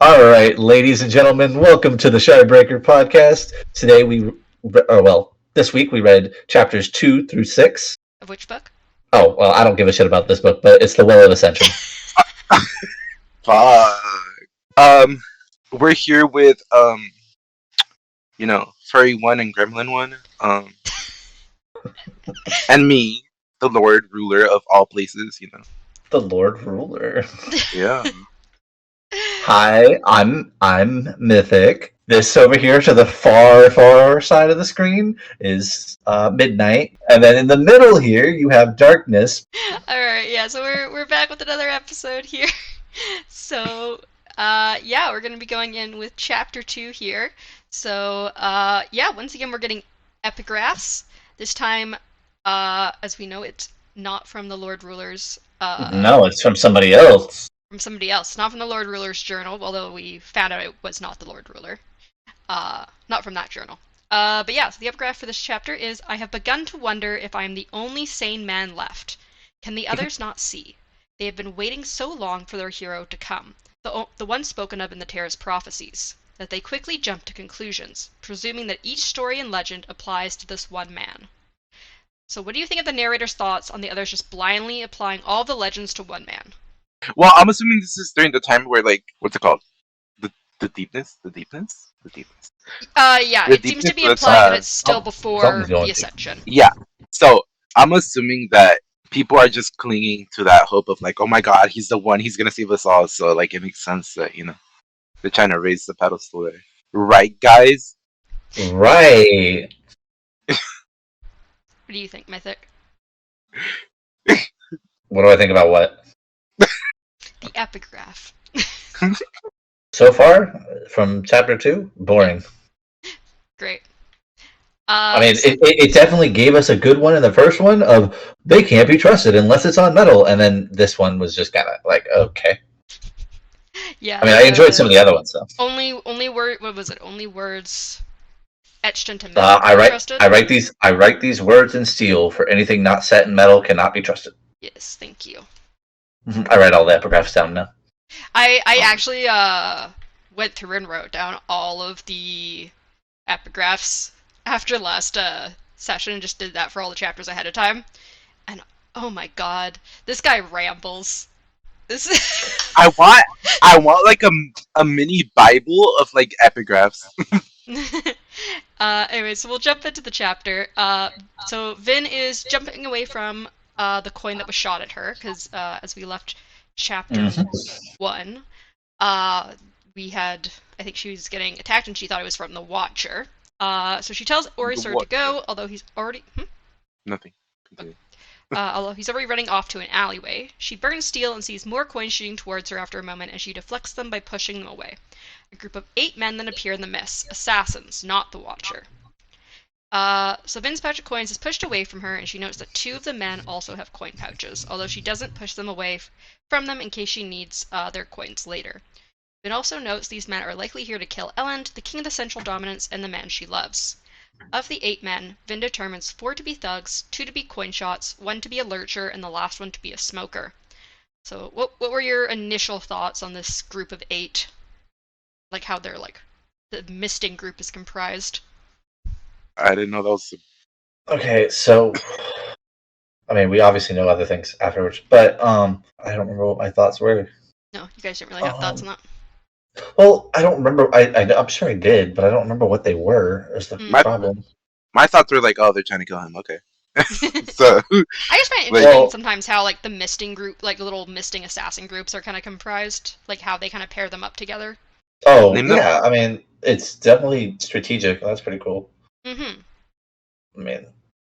All right, ladies and gentlemen, welcome to the Shardbreaker podcast. Today this week we read chapters 2 through 6. Of which book? Oh, well, I don't give a shit about this book, but it's the Well of Ascension. Fuck. We're here with Furry One and Gremlin One, and me, the Lord Ruler of all places. The Lord Ruler. Yeah. Hi, I'm Mythic. This over here to the far side of the screen is Midnight, and then in the middle here you have Darkness. All right, yeah. So we're back with another episode here. So we're gonna be going in with chapter 2 here. So once again we're getting epigraphs. This time, as we know, it's not from the Lord Ruler's. No, it's from somebody else. From somebody else, not from the Lord Ruler's journal. Although we found out it was not the Lord Ruler. Not from that journal. So the epigraph for this chapter is, I have begun to wonder if I am the only sane man left. Can the others not see? They have been waiting so long for their hero to come, the one spoken of in the Terra's prophecies, that they quickly jump to conclusions, presuming that each story and legend applies to this one man. So what do you think of the narrator's thoughts on the others just blindly applying all the legends to one man? Well, I'm assuming this is during the time where, like, what's it called? The deepness. It seems to be implied that it's still before the Ascension. Yeah. So I'm assuming that people are just clinging to that hope of, like, oh my god, he's the one, he's gonna save us all. So, like, it makes sense that they're trying to raise the pedestal there, right, guys? Right. What do you think, Mythic? What do I think about what? The epigraph. So far, from chapter 2, boring. Great. I mean, it definitely gave us a good one in the first one of they can't be trusted unless it's on metal, and then this one was just kind of like, okay. Yeah. I mean, I enjoyed some of the other ones though. Only word. What was it? Only words etched into metal. I write these words in steel. For anything not set in metal cannot be trusted. Yes, thank you. I write all the epigraphs down now. I actually went through and wrote down all of the epigraphs after last session and just did that for all the chapters ahead of time. And oh my god, this guy rambles. I want like a mini Bible of like epigraphs. Anyway, so we'll jump into the chapter. So Vin is jumping away from the coin that was shot at her, because as we left chapter 1, we had, I think she was getting attacked and she thought it was from the Watcher. So she tells Orisur to go, although he's already... Nothing. Continue. Although he's already running off to an alleyway. She burns steel and sees more coins shooting towards her after a moment, and she deflects them by pushing them away. A group of 8 men then appear in the mist, assassins, not the Watcher. So Vin's pouch of coins is pushed away from her, and she notes that 2 of the men also have coin pouches, although she doesn't push them away from them in case she needs their coins later. Vin also notes these men are likely here to kill Elend, the king of the Central Dominance, and the man she loves. Of the 8 men, Vin determines 4 to be thugs, 2 to be coin shots, 1 to be a lurcher, and the last one to be a smoker. So what were your initial thoughts on this group of 8? Like how they're like, the misting group is comprised? I didn't know that was... Okay, so I mean, we obviously know other things afterwards, but I don't remember what my thoughts were. No, you guys didn't really have thoughts on that? Well, I don't remember. I'm sure I did, but I don't remember what they were. Is the problem? My thoughts were like, oh, they're trying to kill him. Okay. So I just find it interesting sometimes how like the misting group, like the little misting assassin groups, are kind of comprised, like how they kind of pair them up together. Oh yeah, I mean, it's definitely strategic. That's pretty cool. Mm-hmm. I mean,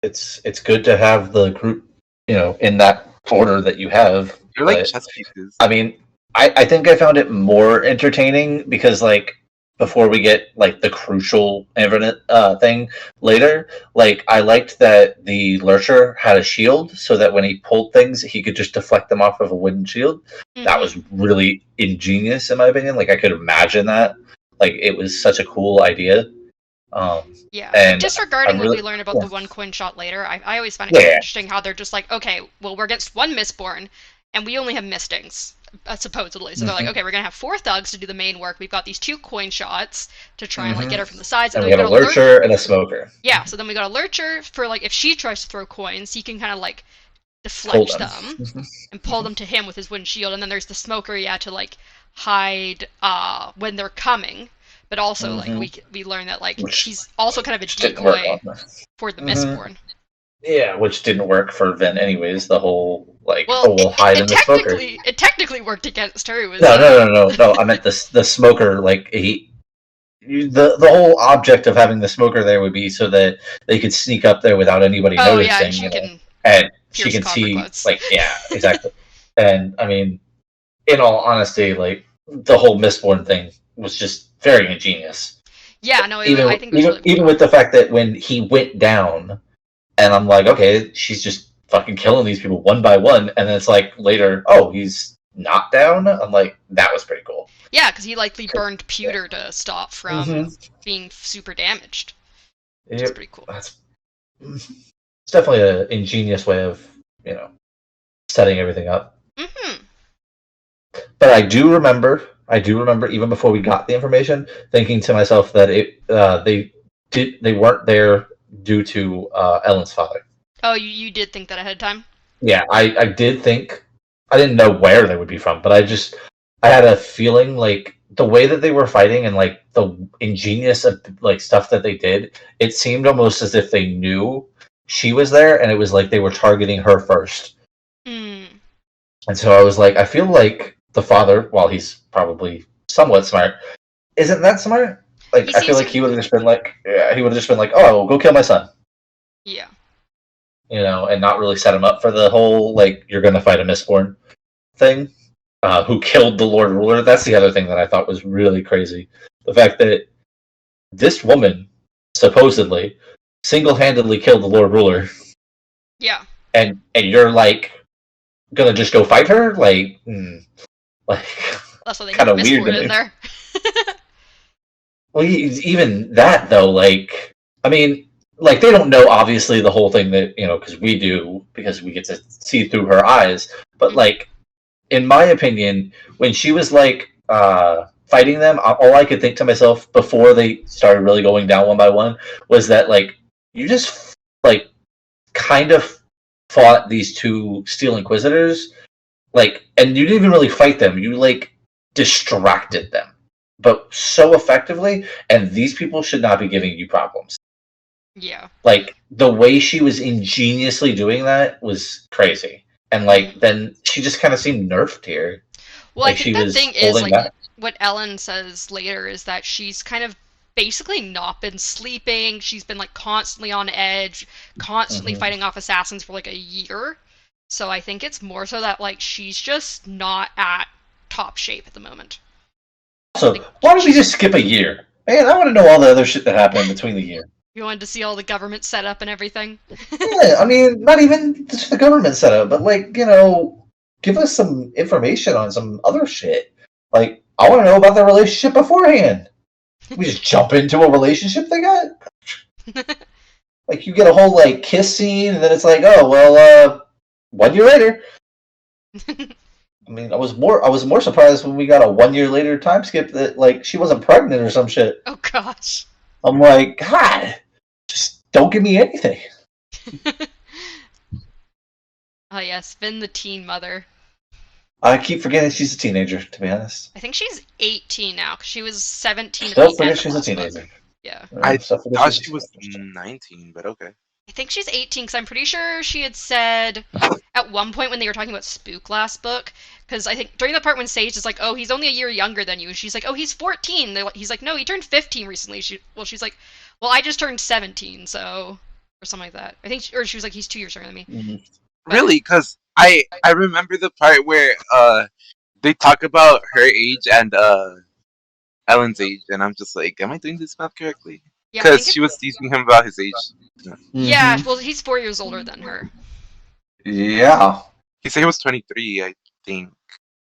it's good to have the group, in that order that you have. They're like chess pieces. I mean, I think I found it more entertaining because, like, before we get, like, the crucial infinite thing later, like, I liked that the Lurcher had a shield so that when he pulled things, he could just deflect them off of a wooden shield. Mm-hmm. That was really ingenious, in my opinion. Like, I could imagine that. Like, it was such a cool idea. And disregarding what we learn about the 1 coin shot later, I always find it interesting how they're just like, okay, well, we're against 1 Mistborn, and we only have mistings. supposedly. So they're like, okay, we're gonna have 4 thugs to do the main work. We've got these 2 coin shots to try and like get her from the sides, And then we we got a got lurcher and a smoker. Yeah, so then we got a lurcher for like if she tries to throw coins, he can kind of like Pull deflect them and pull them to him with his windshield. And then there's the smoker, to like hide when they're coming. But also like we learn that like he's also kind of a decoy for the Mistborn. Yeah, which didn't work for Vin anyways. The whole like, Well, we'll hide in the smoker. It technically worked against her. It was, No. I meant the smoker. Like the whole object of having the smoker there would be so that they could sneak up there without anybody noticing. Yeah, and she can and she can see like exactly. And I mean, in all honesty, like the whole Mistborn thing was just very ingenious. Yeah, no, I think even with the fact that when he went down. And I'm like, okay, she's just fucking killing these people one by one. And then it's like later, oh, he's not down? I'm like, that was pretty cool. Yeah, because he likely burned pewter to stop from being super damaged. Which is pretty cool. It's definitely an ingenious way of, setting everything up. Mm-hmm. But I do remember, even before we got the information, thinking to myself that they weren't there due to Ellen's father. Oh, you did think that ahead of time? Yeah, I did think. I didn't know where they would be from, but I had a feeling like the way that they were fighting and like the ingenious like stuff that they did, it seemed almost as if they knew she was there, and it was like they were targeting her first. And so I was like, I feel like the father, while he's probably somewhat smart, isn't that smart. Like, I feel like he would have just been like, oh, go kill my son. Yeah. And not really set him up for the whole, like, you're going to fight a Mistborn thing. Who killed the Lord Ruler. That's the other thing that I thought was really crazy. The fact that this woman, supposedly, single-handedly killed the Lord Ruler. Yeah. And you're, like, going to just go fight her? Like, that's what they kind of weird in there. Well, even that, though, like, I mean, like, they don't know, obviously, the whole thing that, because we do, because we get to see through her eyes, but, like, in my opinion, when she was, like, fighting them, all I could think to myself before they started really going down one by one was that, like, you just, like, kind of fought these 2 Steel Inquisitors, like, and you didn't even really fight them, you, like, distracted them. But so effectively, and these people should not be giving you problems. Yeah. Like, the way she was ingeniously doing that was crazy. And, like, then she just kind of seemed nerfed here. Well, like, I think the thing is, like, what Ellen says later is that she's kind of basically not been sleeping. She's been, like, constantly on edge, constantly fighting off assassins for, like, a year. So I think it's more so that, like, she's just not at top shape at the moment. So, why don't we just skip a year? Man, I want to know all the other shit that happened in between the year. You wanted to see all the government setup and everything? Yeah, I mean, not even just the government setup, but, like, give us some information on some other shit. Like, I want to know about their relationship beforehand. We just jump into a relationship they got? Like, you get a whole, like, kiss scene, and then it's like, oh, well, 1 year later. I mean, I was more surprised when we got a 1 year later time skip that, like, she wasn't pregnant or some shit. Oh, gosh. I'm like, God, just don't give me anything. Oh, yes, Finn the teen mother. I keep forgetting she's a teenager, to be honest. I think she's 18 now, because she was 17 Still forget she's a teenager. Book. Yeah. I thought she was 19, but okay. I think she's 18, because I'm pretty sure she had said at one point when they were talking about Spook last book, because I think during the part when Sage is like, oh, he's only a year younger than you, and she's like, oh, he's 14. He's like, no, he turned 15 recently. She's like, well, I just turned 17, so, or something like that. I think, she was like, he's 2 years younger than me. Mm-hmm. Really? Because I remember the part where they talk about her age and Ellen's age, and I'm just like, am I doing this math correctly? Because she was teasing him about his age. Yeah, well, he's 4 years older than her. Yeah. He said he was 23, I think.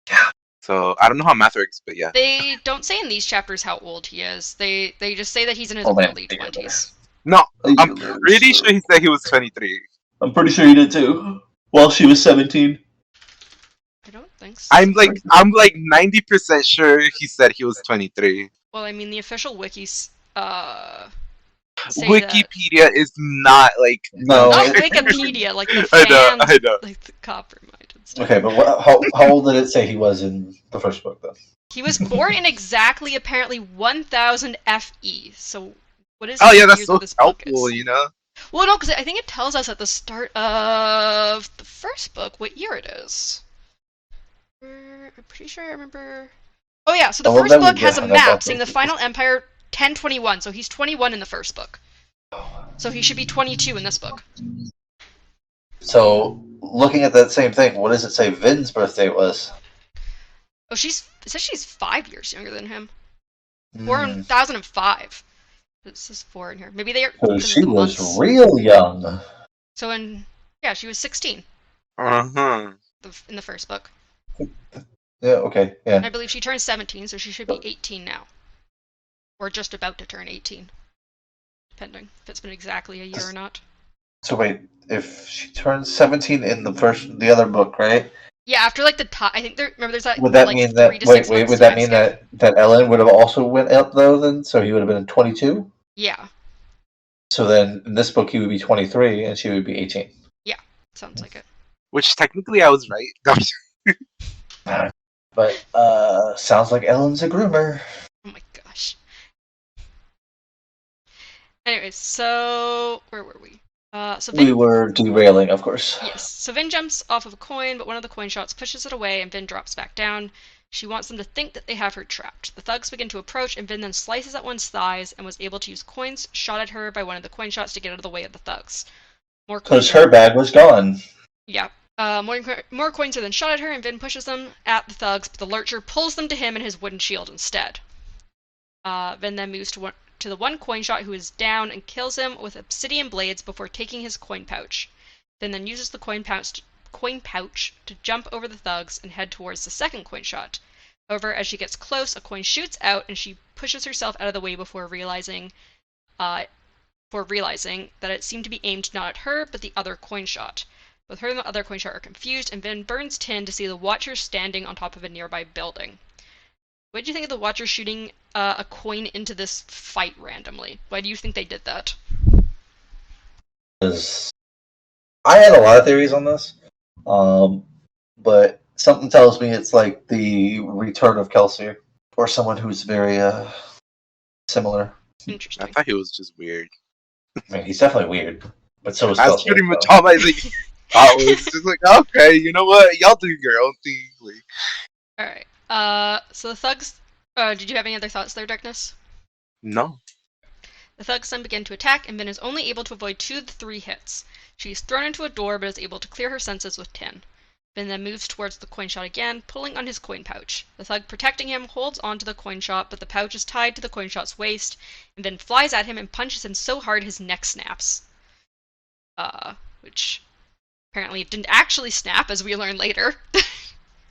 Yeah. So, I don't know how math works, but yeah. They don't say in these chapters how old he is. They just say that he's in his early 20s. No, I'm pretty sure he said he was 23. I'm pretty sure he did too. Well, she was 17. I don't thinks. I'm like 90% sure he said he was 23. Well, I mean, the official wikis say that. Wikipedia is not like No, Not it- Wikipedia, like the I know, fans, I know. like the copper-minded stuff. okay, but how old did it say he was in the first book, then? He was born in exactly, apparently, 1000 FE. So, what is Oh the yeah, that's year so that this book helpful, is? you know. Well, no, because I think it tells us at the start of the first book what year it is. I'm pretty sure I remember. Oh yeah, so the Well, first then we book has a have map about saying the final empire 1021, so he's 21 in the first book. So he should be 22 in this book. So, looking at that same thing, what does it say Vin's birth date was? Oh, it says she's 5 years younger than him. Born in Hmm. 2005. It says 4 in here. Maybe they are So because she of the was months. real young. So she was 16 Uh-huh. in the first book. Yeah, okay, yeah. I believe she turned 17, so she should be 18 now. Or just about to turn 18. Depending if it's been exactly a year or not. So wait, if she turns 17 in the other book, right? Yeah, after like the I think there's that Would that like mean 3 that to 6 months would that time mean skip. that Ellen would have also went up though then? So he would have been 22? Yeah, So then in this book he would be 23 and she would be 18. sounds like it. Which technically I was right. But sounds like Ellen's a groomer. Oh my gosh. Anyways, so where were we? So Vin, We were derailing, of course. yes. So Vin jumps off of a coin, but one of the coin shots pushes it away, and Vin drops back down. She wants them to think that they have her trapped. The thugs begin to approach, and Vin then slices at one's thighs and was able to use coins shot at her by one of the coin shots to get out of the way of the thugs. More coins. Because her bag was gone. Yeah. More coins are then shot at her, and Vin pushes them at the thugs, but the lurcher pulls them to him and his wooden shield instead. Vin then moves to the one coin shot who is down and kills him with obsidian blades before taking his coin pouch. Vin then uses the coin pouch to jump over the thugs and head towards the second coin shot. However, as she gets close, a coin shoots out and she pushes herself out of the way before realizing that it seemed to be aimed not at her, but the other coin shot. Both her and the other coin shot are confused, and Vin burns tin to see the Watcher standing on top of a nearby building. What did you think of the Watcher shooting a coin into this fight randomly? Why do you think they did that? Because I had a lot of theories on this, but something tells me it's like the return of Kelsey, or someone who's very similar. I Interesting. thought he was just weird. I mean, he's definitely weird, but so is That's Kelsey. pretty much all my like thought was just like, okay, you know what? Y'all do your own thing. Like, Alright. So the thugs. Did you have any other thoughts there, Darkness? no. The thugs then begin to attack, and Vin is only able to avoid 2 of the 3 hits. She is thrown into a door, but is able to clear her senses with tin. Vin then moves towards the coin shot again, pulling on his coin pouch. The thug protecting him holds onto the coin shot, but the pouch is tied to the coin shot's waist, and Vin flies at him and punches him so hard his neck snaps. Which apparently didn't actually snap, as we learn later.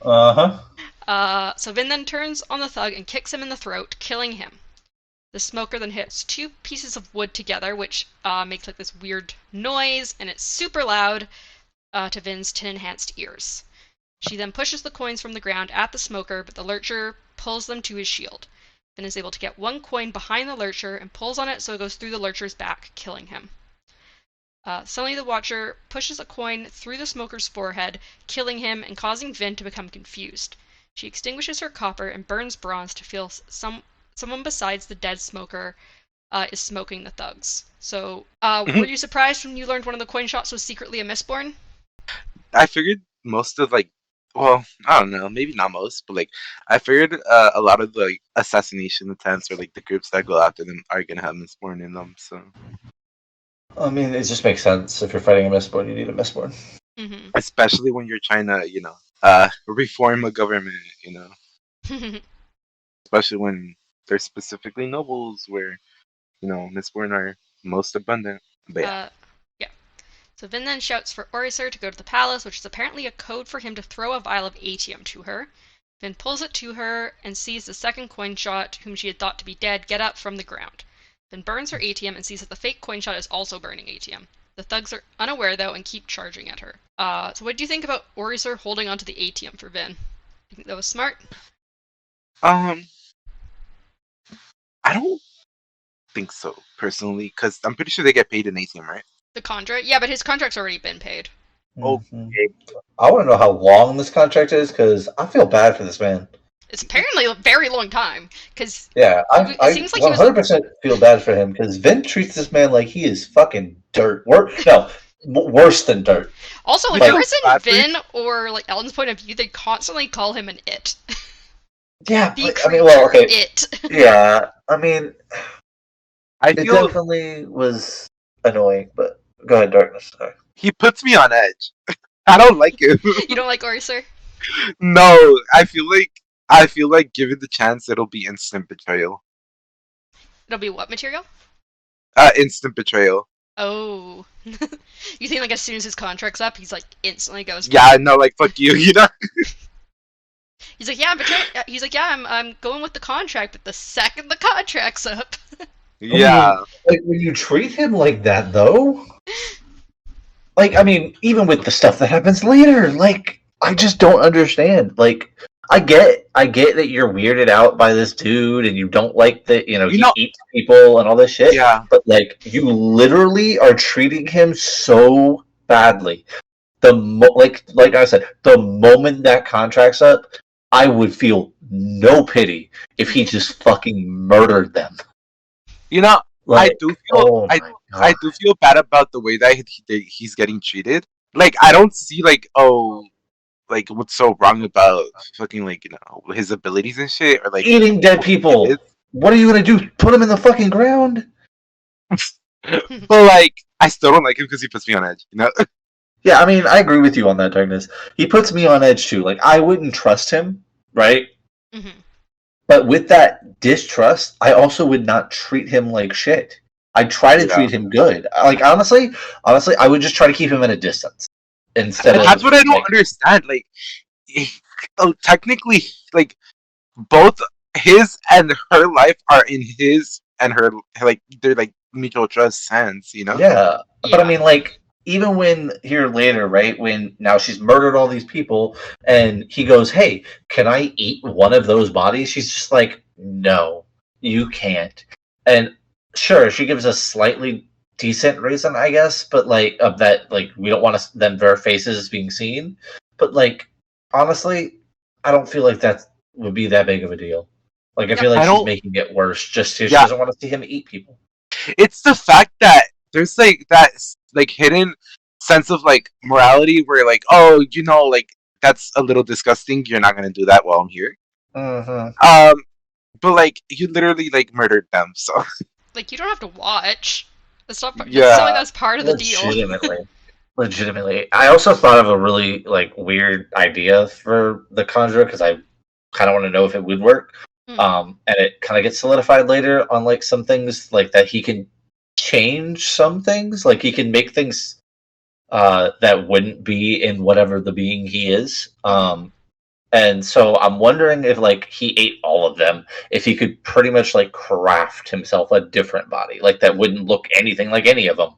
So Vin then turns on the thug and kicks him in the throat, killing him. The smoker then hits 2 pieces of wood together, which makes like this weird noise, and it's super loud to Vin's tin-enhanced ears. She then pushes the coins from the ground at the smoker, but the lurcher pulls them to his shield. Vin is able to get 1 coin behind the lurcher and pulls on it so it goes through the lurcher's back, killing him. Suddenly the Watcher pushes a coin through the smoker's forehead, killing him and causing Vin to become confused. She extinguishes her copper and burns bronze to feel someone besides the dead smoker is smoking the thugs. So, were you surprised when you learned one of the coin shots was secretly a Mistborn? I figured most of like, well, I don't know, maybe not most, but like, I figured a lot of the like, assassination attempts or like the groups that go after them are gonna have Mistborn in them. So, I mean, it just makes sense. If you're fighting a Mistborn, you need a Mistborn. Mm-hmm. especially when you're trying to, reform a government, especially when they're specifically nobles where, Mistborn are most abundant. But yeah. Yeah. So Vin then shouts for Oriser to go to the palace, which is apparently a code for him to throw a vial of atium to her. Vin pulls it to her and sees the second coin shot, whom she had thought to be dead, get up from the ground. Vin burns her atium and sees that the fake coin shot is also burning atium. The thugs are unaware, though, and keep charging at her. So what do you think about Oriser holding onto the atium for Vin? You think that was smart? I don't think so personally, because I'm pretty sure they get paid in ATM, right? The contract? Yeah, but his contract's already been paid. Mhm. Okay. I want to know how long this contract is because I feel bad for this man. It's apparently a very long time, because Yeah, it I seems like he was 100% feel bad for him because Vin treats this man like he is fucking dirt. Worse than dirt. also like You ever feel since bad for him? Vin or like Ellen's point of view, they constantly call him an it. Yeah, The but, creature, okay. it. Yeah, I mean, I it feel definitely was annoying, but go ahead, Darkness. Sorry. he puts me on edge. I don't like him. You don't like Orser? No, I feel like given the chance, it'll be instant betrayal. It'll be what material? Instant betrayal. Oh. You think like as soon as his contract's up, he's like instantly goes. Yeah, no, like fuck you, you know. He's like, yeah, I'm betraying. He's like, yeah, I'm going with the contract, but the second the contract's up. Yeah, Like, when you treat him like that, though, like, I mean, even with the stuff that happens later, like, I just don't understand. Like, I get that you're weirded out by this dude and you don't like that, You he know- eats people and all this shit. yeah. But, like, you literally are treating him so badly. Like I said, the moment that contract's up, I would feel no pity if he just fucking murdered them. You know, Like, I do feel oh my I God. do feel bad about the way that he's getting treated. Like I don't see like like what's so wrong about fucking like his abilities and shit or like Eating dead who he people. is. What are you gonna do? Put him in the fucking ground? But like I still don't like him because he puts me on edge. You know? Yeah, I mean, I agree with you on that, Darkness. He puts me on edge too. Like, I wouldn't trust him, right? Mhm. But with that distrust, I also would not treat him like shit. I try to Yeah. treat him good. Like, honestly, I would just try to keep him at a distance instead That's of. what I don't Like, understand. Like technically, like both his and her life are in his and her like they're like mutual trust hands. You know? yeah, but I Yeah. mean, like, even when here later, right? When now she's murdered all these people, and he goes, "Hey, can I eat one of those bodies?" She's just like, "No, you can't." And sure, she gives a slightly decent reason, I guess, but like of that, like we don't want them their faces being seen. But like, honestly, I don't feel like that would be that big of a deal. Like, I feel like I she's don't. making it worse just because she Yeah. doesn't want to see him eat people. It's the fact that there's like that like hidden sense of like morality where like like that's a little disgusting. You're not gonna do that while I'm here. Mm-hmm. But like you literally like murdered them. So Like you don't have to watch. That's not. That's Yeah. something that's part of the deal. Legitimately. I also thought of a really like weird idea for the Conjurer because I kind of want to know if it would work. And it kind of gets solidified later on like some things like that he can change some things, like he can make things that wouldn't be in whatever the being he is. And so I'm wondering if like he ate all of them, if he could pretty much like craft himself a different body, like that wouldn't look anything like any of them.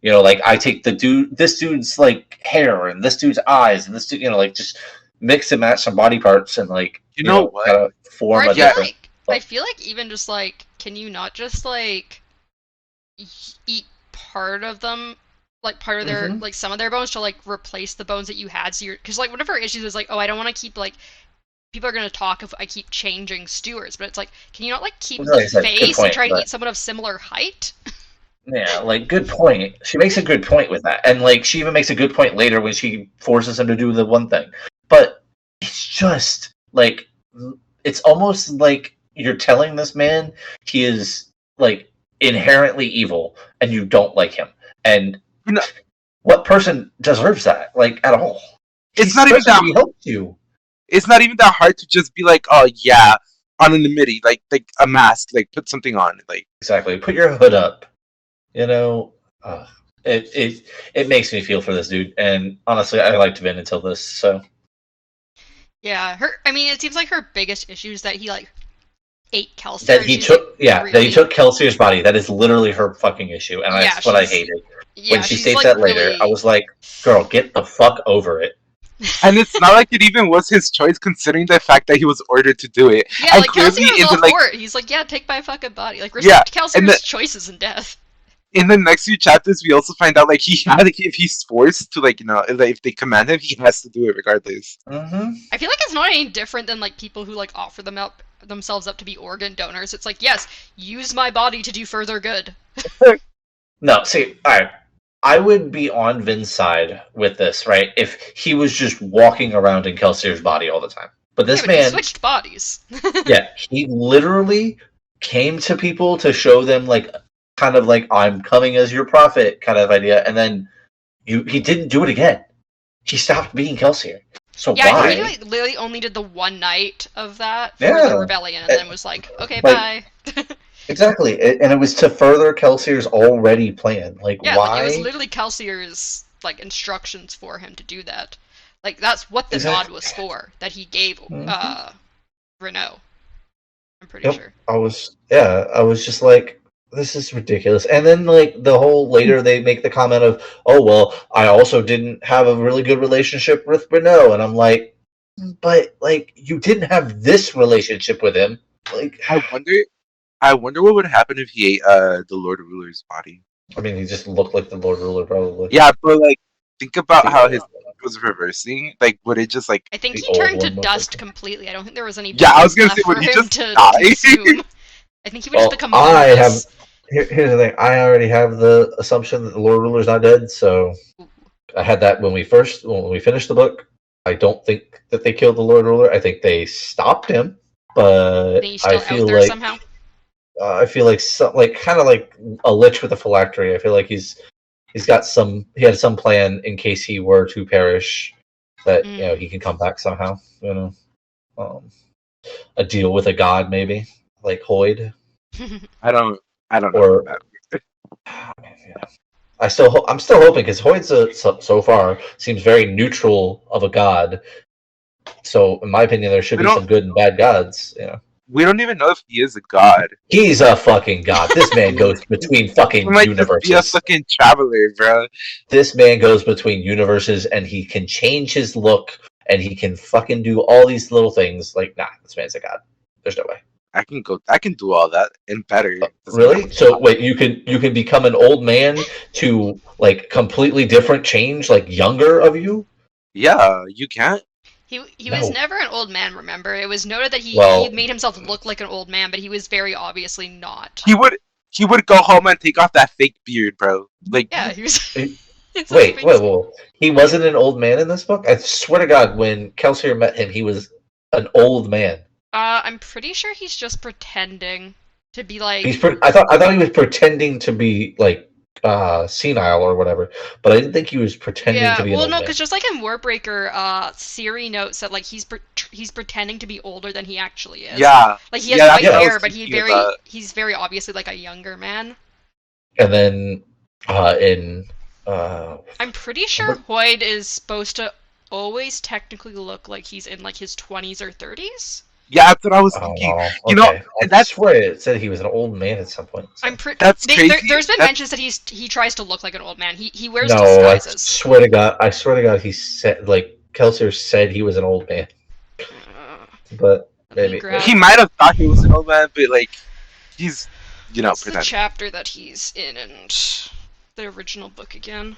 Like I take this dude's like hair and this dude's eyes and this dude, like just mix and match some body parts and like You know what? kind of Or form I a feel different. like I feel like even just like, can you not just like eat part of them, like part of their Mhm. like some of their bones to like replace the bones that you had? So you're because like one of her issues is like, oh, I don't want to keep like people are gonna talk if I keep changing stewards, but it's like, can you not like keep Like the I said, good face and point, try to but- eat someone of similar height? Yeah, like good point. She makes a good point with that, and like she even makes a good point later when she forces him to do the one thing. But it's just like it's almost like you're telling this man he is like inherently evil, and you don't like him. And You know- what person deserves that? Like at all? It's He's not even supposed to that. be helped you. It's not even that hard to just be like, oh yeah, anonymity, like a mask, like put something on, like Exactly. Put your hood up. Uh, it makes me feel for this dude, and honestly, I liked Vin until this. So Yeah, I mean, it seems like her biggest issue is that he like ate Kelsey. that he took, that he took Kelsey's body. That is literally her fucking issue, and that's what I hated. Yeah, When she she's, states like, that later, really- I was like, "Girl, get the fuck over it." And it's not like it even was his choice, considering the fact that he was ordered to do it. Yeah, And like clearly, Kelsier was in all the like, for it. He's like, yeah, take my fucking body. Like, yeah, respect and Kelsier's choices in death. in the next few chapters, we also find out like if he's forced to like if they command him, he has to do it regardless. Mm-hmm. I feel like it's not any different than like people who like offer themselves up to be organ donors. It's like, yes, use my body to do further good. No, see, all right. I would be on Vin's side with this, right? If he was just walking around in Kelsier's body all the time. But this Yeah, but he man, switched bodies. yeah, he literally came to people to show them, like, kind of like, I'm coming as your prophet kind of idea, and then he didn't do it again. He stopped being Kelsier. So Yeah, why? I think he like literally only did the one night of that for Yeah. the rebellion, and then was like, okay, Like- bye. Exactly, and it was to further Kelsier's already plan. Like, Yeah, why? like it was literally Kelsier's like instructions for him to do that. Like that's what the nod was for that he gave Renault. I'm pretty sure. I was just like, this is ridiculous. And then like the whole later they make the comment of, oh well, I also didn't have a really good relationship with Renault, and I'm like, but like you didn't have this relationship with him. Like, I wonder what would happen if he ate the Lord Ruler's body. I mean, he just looked like the Lord Ruler probably. Yeah, but like think about how his was reversing. Like, would it just like? I think The he old turned to one, dust completely. I don't think there was any. Yeah, I was bones gonna say, left would for he him just to die? consume. I think he would just become I boneless. have. Here's the thing. I already have the assumption that the Lord Ruler's not dead, so I had that when we finished the book. I don't think that they killed the Lord Ruler. I think they stopped him, but Then he's still I feel out there like somehow. kind of like a lich with a phylactery. I feel like he had some plan in case he were to perish, that he can come back somehow. A deal with a god maybe, like Hoyd. I don't know. Or I'm still hoping, because Hoyd so far seems very neutral of a god. So in my opinion, there should be some good and bad gods. We don't even know if he is a god. He's a fucking god. This man goes between fucking He might just be a universes. fucking traveler, bro. This man goes between universes, and he can change his look, and he can fucking do all these little things. Like, nah, this man's a god. There's no way. I can do all that and better. Really? So wait, you can become an old man to like completely different change, like younger of you? Yeah, you can't. He No. was never an old man, remember? It was noted that he made himself look like an old man, but he was very obviously not. He would go home and take off that fake beard, bro. Like, Yeah, he was. Wait. He wasn't an old man in this book? I swear to God, when Kelsier met him, he was an old man. I'm pretty sure he's just pretending to be like. I thought he was pretending to be like senile or whatever, but I didn't think he was pretending to be. Well, no, because just like in Warbreaker, Siri notes that like he's pretending to be older than he actually is. yeah, like he has white hair, but he's very obviously like a younger man. And then I'm pretty sure Hoyd is supposed to always technically look like he's in like his 20s or 30s. Yeah, that's what I was thinking. Okay. You know, that's where it said he was an old man at some point. So. That's crazy. There's been mentions that he tries to look like an old man. He wears disguises. I swear to God, he said, like, Kelsier said he was an old man. But maybe he might have thought he was an old man, but like he's What's pretending. The chapter that he's in and the original book again.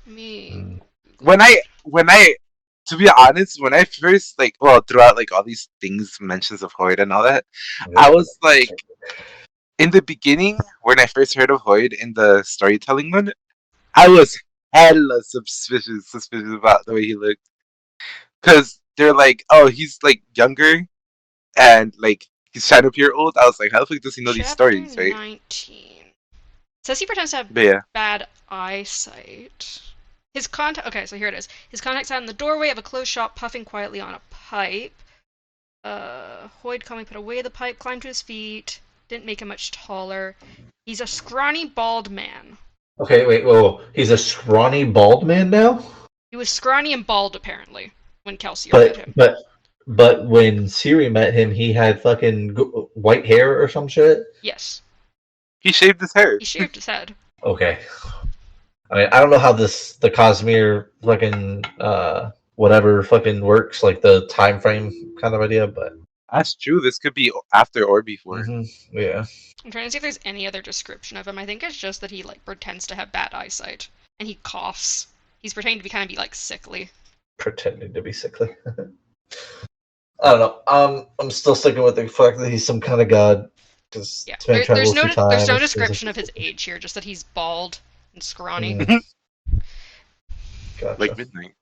When I to be honest, when I first throughout like all these things, mentions of Hoyd and all that, I was like, in the beginning when I first heard of Hoyd in the storytelling one, I was hella suspicious about the way he looked, because they're like, oh, he's like younger and like he's trying to appear old. I was like, how the fuck does he know these stories, right? 19. Says he pretends to have bad eyesight. His contact. Okay, so here it is. His contact sat in the doorway of a closed shop, puffing quietly on a pipe. Hoyd calmly put away the pipe, climbed to his feet. Didn't make him much taller. He's a scrawny, bald man. Okay, wait, whoa. He's a scrawny, bald man now? He was scrawny and bald, apparently, when Kelsier met him. But when Siri met him, he had fucking white hair or some shit? Yes. He shaved his hair. He shaved his head. Okay. I mean, I don't know how the Cosmere fucking whatever fucking works, like the time frame kind of idea. But That's true. This could be after or before. yeah, I'm trying to see if there's any other description of him. I think it's just that he like pretends to have bad eyesight and he coughs. He's pretending to be kind of like sickly. pretending to be sickly. I don't know. I'm still sticking with the fact that he's some kind of god. Yeah, There's no description of his age here, just that he's bald and scrawny. Gotcha. Like midnight.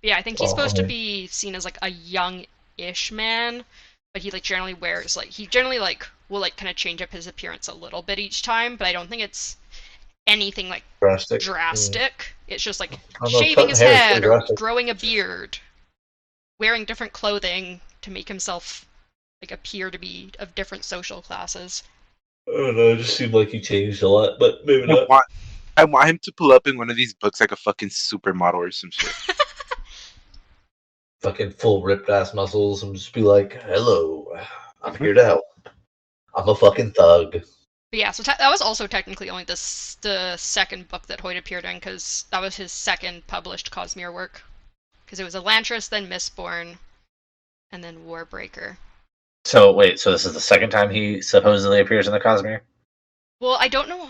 Yeah, I think he's supposed to be seen as like a young-ish man, but he like generally wears like will like kind of change up his appearance a little bit each time, but I don't think it's anything like drastic. It's just like shaving his head or growing a beard, wearing different clothing to make himself like appear to be of different social classes. I don't know, it just seemed like he changed a lot, but maybe not. I want him to pull up in one of these books like a fucking supermodel or some shit. Fucking full ripped ass muscles and just be like, hello, I'm here to help. I'm a fucking thug. But yeah, so that was also technically only the second book that Hoyt appeared in, because that was his second published Cosmere work. Because it was Elantris, then Mistborn, and then Warbreaker. So wait, so this is the second time he supposedly appears in the Cosmere? Well, I don't know.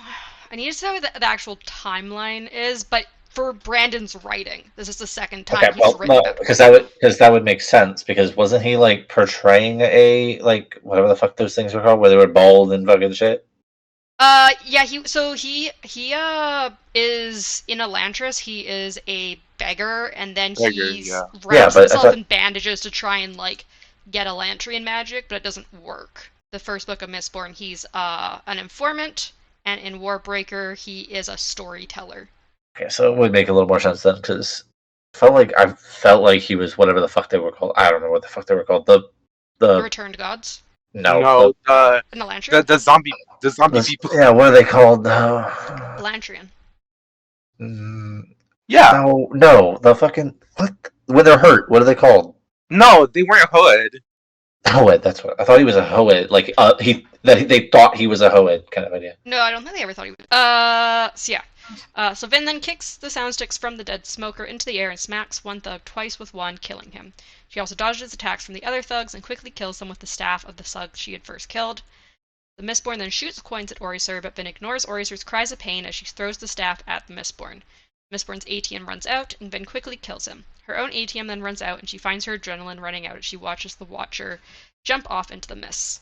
I need to know what the actual timeline is, but for Brandon's writing, this is the second time he's written about it. Because that would make sense. Because wasn't he like portraying a like whatever the fuck those things were called, where they were bald and fucking shit? Yeah. He is in Elantris. He is a beggar, and then he wraps himself in bandages to try and like get Elantrian magic, but it doesn't work. The first book of Mistborn, he's an informant, and in Warbreaker, he is a storyteller. Okay, so it would make a little more sense then, because I felt like he was whatever the fuck they were called. I don't know what the fuck they were called. The Returned Gods. No, the zombie people. Yeah, what are they called? Elantrian. Yeah. No, the fucking what? When they're hurt, what are they called? No, they weren't Hoed. Hoed, that's what I thought. He was a Hoed. Like they thought he was a Hoed kind of idea. No, I don't think they ever thought he was. So yeah. So Vin then kicks the sound sticks from the dead smoker into the air and smacks one thug twice with one, killing him. She also dodges attacks from the other thugs and quickly kills them with the staff of the thug she had first killed. The Mistborn then shoots coins at Orisur, but Vin ignores Orisur's cries of pain as she throws the staff at the Mistborn. Mistborn's ATM runs out, and Vin quickly kills him. Her own ATM then runs out, and she finds her adrenaline running out as she watches the Watcher jump off into the mists.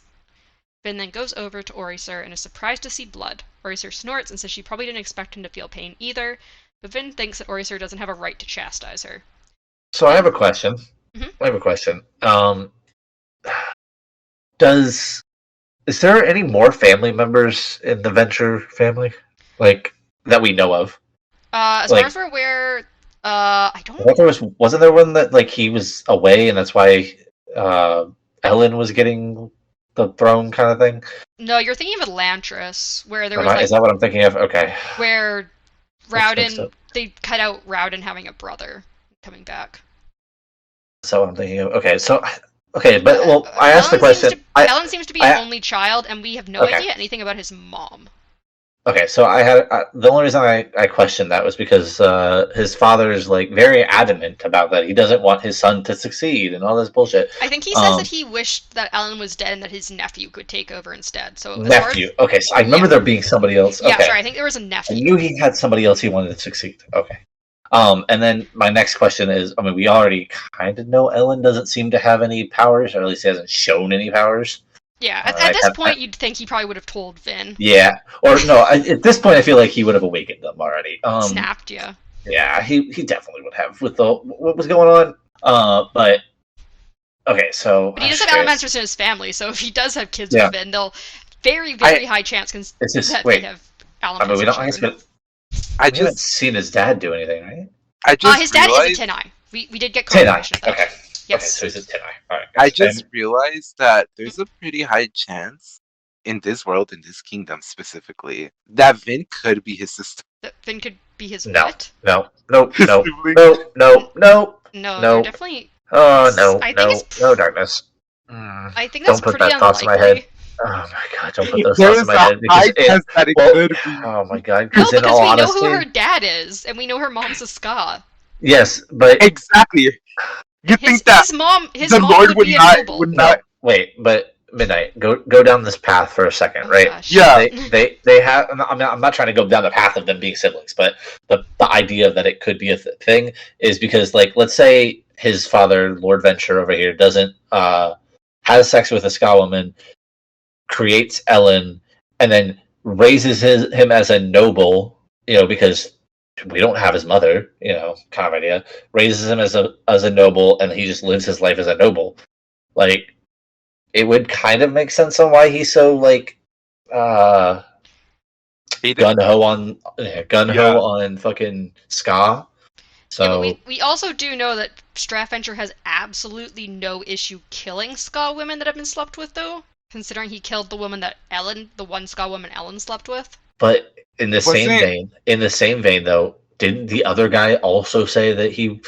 Vin then goes over to Orisur and is surprised to see blood. Orisur snorts and says she probably didn't expect him to feel pain either, but Vin thinks that Orisur doesn't have a right to chastise her. So I have a question. Is there any more family members in the Venture family, like that we know of? As far as we're aware, I don't. Wasn't there one that like he was away and that's why Ellen was getting the throne kind of thing? No, you're thinking of Elantris, where there was is that what I'm thinking of? Okay. Where Rowden, they cut out Rowden having a brother coming back. Is that what I'm thinking of? Okay, but well, I asked the question. Ellen seems to be an only child, and we have no idea anything about his mom. Okay, so the only reason I questioned that was because his father is like very adamant about that. He doesn't want his son to succeed and all this bullshit. I think he says that he wished that Ellen was dead and that his nephew could take over instead. So nephew. Okay, so I remember there being somebody else. Yeah, okay. sorry, I think there was a nephew. I knew he had somebody else he wanted to succeed. Okay. And then my next question is, I mean, we already kind of know Ellen doesn't seem to have any powers, or at least he hasn't shown any powers. Yeah, at this point, you'd think he probably would have told Vin. Yeah, or no, at this point, I feel like he would have awakened them already. Snapped, yeah. Yeah, he definitely would have with what was going on. But okay, so. But he does have Elementers in his family, so if he does have kids with Vin, they'll very high chance that they have Elementers. I mean, we don't. I haven't seen his dad do anything, right? His dad is a Tenai. We did get confirmation of that. Okay. Yes. Okay, so he's a Tenai. All right. I just realized that there's a pretty high chance in this world, in this kingdom specifically, that Vin could be his sister. That Vin could be his what? No, definitely. Oh, no darkness. I think that's don't put pretty that thoughts in my head. Oh my god, don't put those thoughts in my head. Oh my god, because in all honesty... we know who her dad is, and we know her mom's a Ska. Yes, but Exactly. You think that His mom the would Lord would be a not noble. would no, not? wait, but Midnight, go down this path for a second, Oh right? gosh. Yeah. They have. I'm not trying to go down the path of them being siblings, but the idea that it could be a thing is because, like, let's say his father, Lord Venture over here, doesn't has sex with a Ska woman, creates Ellen, and then raises him as a noble. Because we don't have his mother. Kind of idea. Raises him as a noble, and he just lives his life as a noble. Like, it would kind of make sense on why he's so like uh Hated? gun ho Yeah. on fucking Ska. Yeah, but So we also do know that Strathventure has absolutely no issue killing Ska women that have been slept with, though, considering he killed the one Ska woman Ellen slept with. but in the same vein though, didn't the other guy also say that he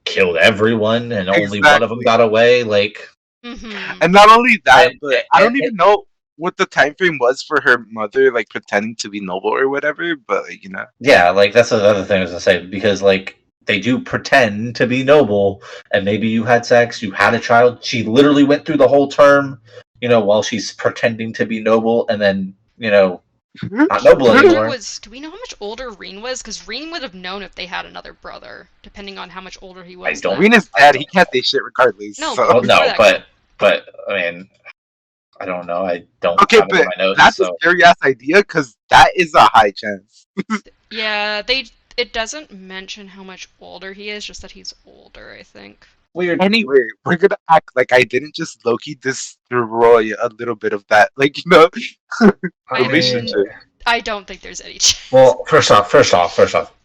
killed everyone and only one of them Exactly. got away? Like, Mm-hmm. And not only that, and, but I and, don't even know what the time frame was for her mother, like pretending to be noble or whatever. But like, yeah, like that's another thing I was gonna say, because like they do pretend to be noble, and maybe you had sex, you had a child. She literally went through the whole term, while she's pretending to be noble, and then not noble anymore. Do we know how much older Reen was? Because Reen would have known if they had another brother, depending on how much older he I was don't. Green then. is I dead. don't. He can't say shit regardless. No, So Well, before no, that. but I mean, I don't know. I don't okay, have it on but my notes, that's a so scary ass idea because that is a high chance. Yeah, it doesn't mention how much older he is, just that he's older, I think. weird. Anyway, we're gonna act like I didn't just Loki destroy a little bit of that, I mean, relationship. I don't think there's any chance. well, first off,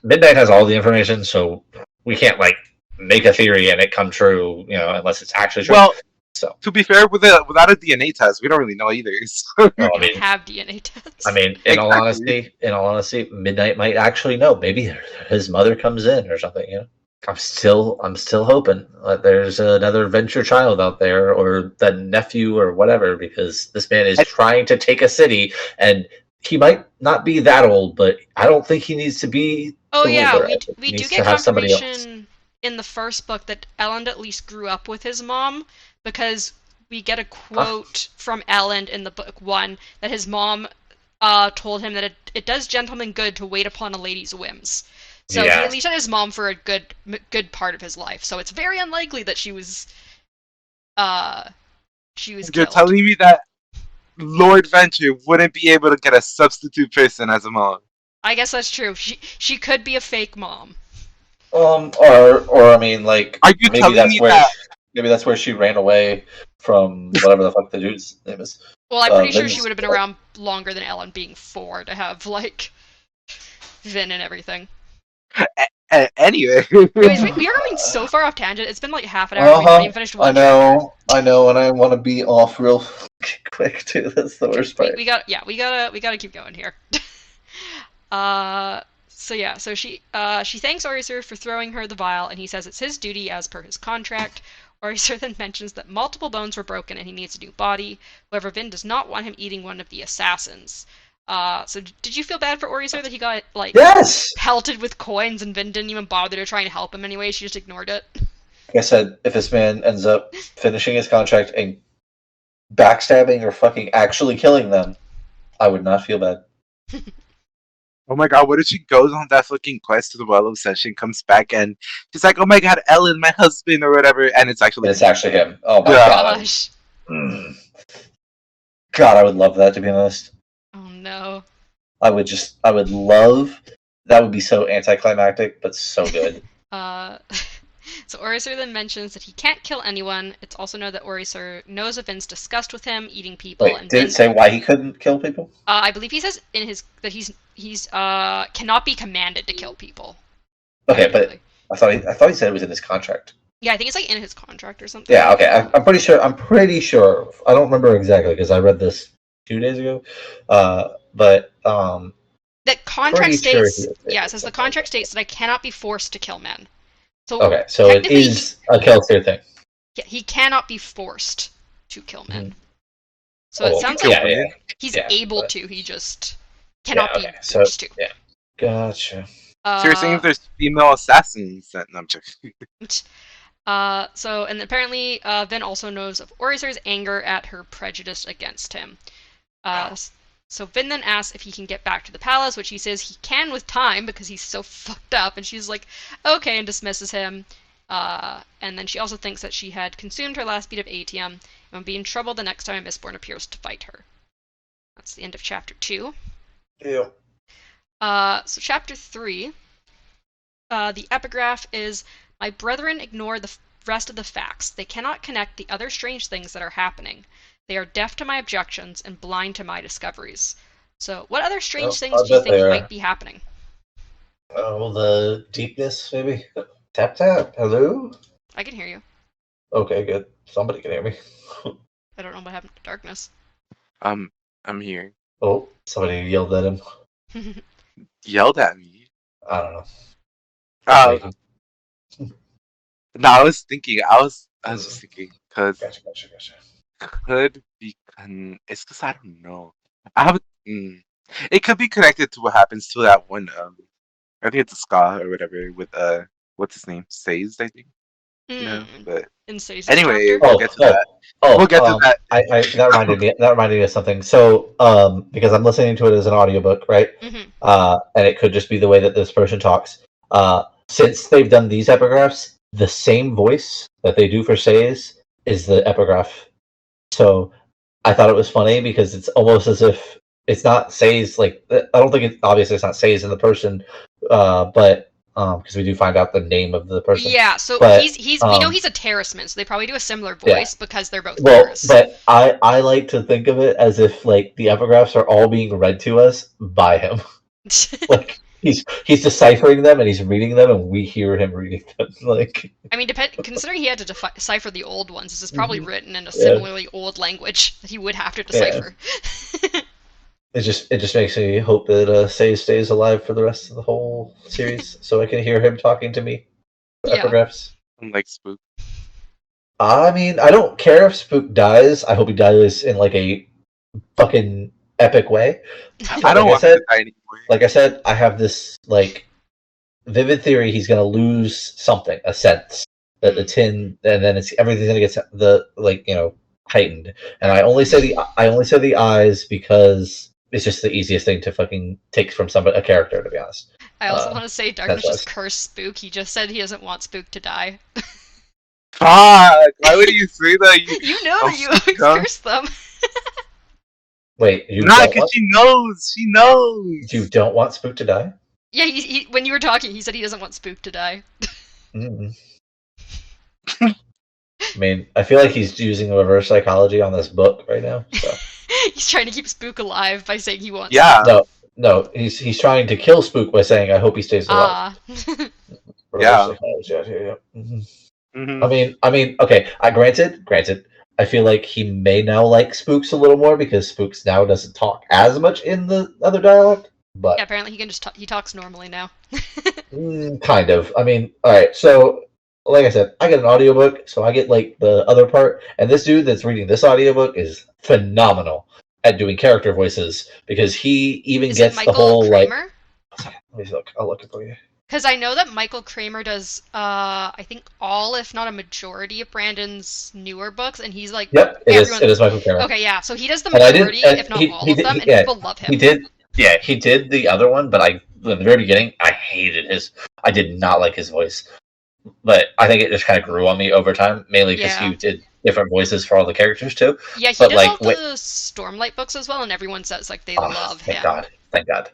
Midnight has all the information, so we can't like make a theory and it come true, unless it's actually true. Well, So, to be fair, without a DNA test, we don't really know either. So, no, We don't have DNA tests. I mean, exactly. in all honesty, Midnight might actually know. Maybe his mother comes in or something. I'm still hoping that there's another Venture child out there, or the nephew, or whatever, because this man is And- trying to take a city, and he might not be that old, but I don't think he needs to be Oh the yeah, ruler. I we think he we do needs to get have somebody else. confirmation in the first book that Ellen at least grew up with his mom, because we get a quote from Ellen in the book one that his mom told him that it does gentlemen good to wait upon a lady's whims. So he Yeah, at least had his mom for a good part of his life. So it's very unlikely that she was You're killed. telling me that Lord Venture wouldn't be able to get a substitute person as a mom? I guess that's true. She could be a fake mom. or I mean, like, Are you maybe telling that's me where that? maybe that's where she ran away from, whatever the fuck the dude's name is. Well, I'm pretty sure she Vince. would have been around longer than Ellen being 4 to have like Vin and everything. Anyway, Anyways, we are going so far off tangent. It's been like half an hour and we've not even finished one chapter. I know, and I want to be off real quick too. That's the worst part. We gotta keep going here. So she thanks Oriser for throwing her the vial, and he says it's his duty as per his contract. Oriser then mentions that multiple bones were broken and he needs a new body. However, Vin does not want him eating one of the assassins. So did you feel bad for Oriser that he got like Yes. pelted with coins and Vin didn't even bother to try and help him anyway? She just ignored it. Like I said, if this man ends up finishing his contract and backstabbing or fucking actually killing them, I would not feel bad. oh my god, what if she goes on that fucking quest to the Well of Ascension, comes back, and she's like, oh my god, Ellen, my husband, or whatever, and it's actually It's actually him. Oh my Yeah. god. Gosh. God, I would love that, to be honest. Oh no. I would love. That would be so anticlimactic, but so good. So Oriser then mentions that he can't kill anyone. It's also known that Oriser knows of Vin's disgust with him eating people. Wait, And did Vin, it say why he couldn't kill people? I believe he says in his that he's cannot be commanded to kill people. Okay, but technically. I thought he said it was in his contract. Yeah, I think it's like in his contract or something. Yeah, okay. I'm pretty sure. I don't remember exactly because I read this 2 days ago. But That contract pretty sure states. Yeah, it says the contract states that I cannot be forced to kill men. So okay, so it technically, is a Kelsier thing. he cannot be forced to kill men. Mhm. So it sounds like yeah. he's yeah, able but- to. He just cannot okay, be so- forced to. yeah. Gotcha. So you're saying if Uh, there's female assassins, that no, I'm joking. and apparently, Vin also knows of Orisa's anger at her prejudice against him. So Vin then asks if he can get back to the palace, which he says he can with time because he's so fucked up, and she's like, okay, and dismisses him. And then she also thinks that she had consumed her last bead of atium and would be in trouble the next time a Mistborn appears to fight her. That's the end of chapter 2. Ew. So chapter 3, the epigraph is, my brethren ignore the rest of the facts. They cannot connect the other strange things that are happening. They are deaf to my objections and blind to my discoveries. So, what other strange things do you think might be happening? Oh, the deepness, maybe? Tap tap, hello? I can hear you. Okay, good. Somebody can hear me. I don't know what happened to darkness. I'm here. Oh, somebody yelled at him. Yelled at me. I don't know. No, I was just thinking, because Gotcha. could be, it's because I don't know. I have, it could be connected to what happens to that one, I think it's a ska or whatever, with, what's his name? Sazed, I think? No, but In Sazed's anyway, chapter? we'll get to that. We'll get to that. That reminded me of something. So, because I'm listening to it as an audiobook, right? Mm-hmm. And it could just be the way that this person talks. Since they've done these epigraphs, the same voice that they do for Says is the epigraph. So I thought it was funny because it's almost as if it's not Says. Like, I don't think obviously it's not Says in the person, but because we do find out the name of the person. Yeah, so but, he's we know he's a terraceman, so they probably do a similar voice because they're both terrorists. But I like to think of it as if like the epigraphs are all being read to us by him. Like he's deciphering them and he's reading them and we hear him reading them. Like, I mean, considering he had to decipher the old ones, this is probably written in a similarly old language that he would have to decipher. Yeah. It just makes me hope that Say stays alive for the rest of the whole series, so I can hear him talking to me. Epigraphs. Like Spook. I mean, I don't care if Spook dies. I hope he dies in like a fucking epic way. I don't want to die anymore. Like I said, I have this like vivid theory he's gonna lose something, a sense that the tin, and then everything's gonna get heightened. And I only say the eyes because it's just the easiest thing to fucking take from a character, to be honest. I also want to say Darkness just cursed Spook. He just said he doesn't want Spook to die. Fuck! Why would you say that? You know that you always curse them. Wait, you not because she knows. She knows. You don't want Spook to die? Yeah, he when you were talking, he said he doesn't want Spook to die. I mean, I feel like he's using reverse psychology on this book right now. So. He's trying to keep Spook alive by saying he wants. Yeah. No. He's trying to kill Spook by saying, "I hope he stays alive." Yeah. I mean, okay. Granted. I feel like he may now like Spooks a little more because Spooks now doesn't talk as much in the other dialect. But yeah, apparently he can he talks normally now. Kind of. I mean, all right. So, like I said, I get an audiobook, so I get like the other part, and this dude that's reading this audiobook is phenomenal at doing character voices because he even gets the whole Kramer? Let me look. I'll look it for you. Because I know that Michael Kramer does, I think all, if not a majority, of Brandon's newer books, and he's like, yep, it is Michael Kramer. Okay, yeah, so he does the majority, if not all of them, and people love him. He did the other one, but in the very beginning, I hated I did not like his voice. But I think it just kind of grew on me over time, mainly because he did different voices for all the characters too. Yeah, he does all the Stormlight books as well, and everyone says like they love him. Thank God.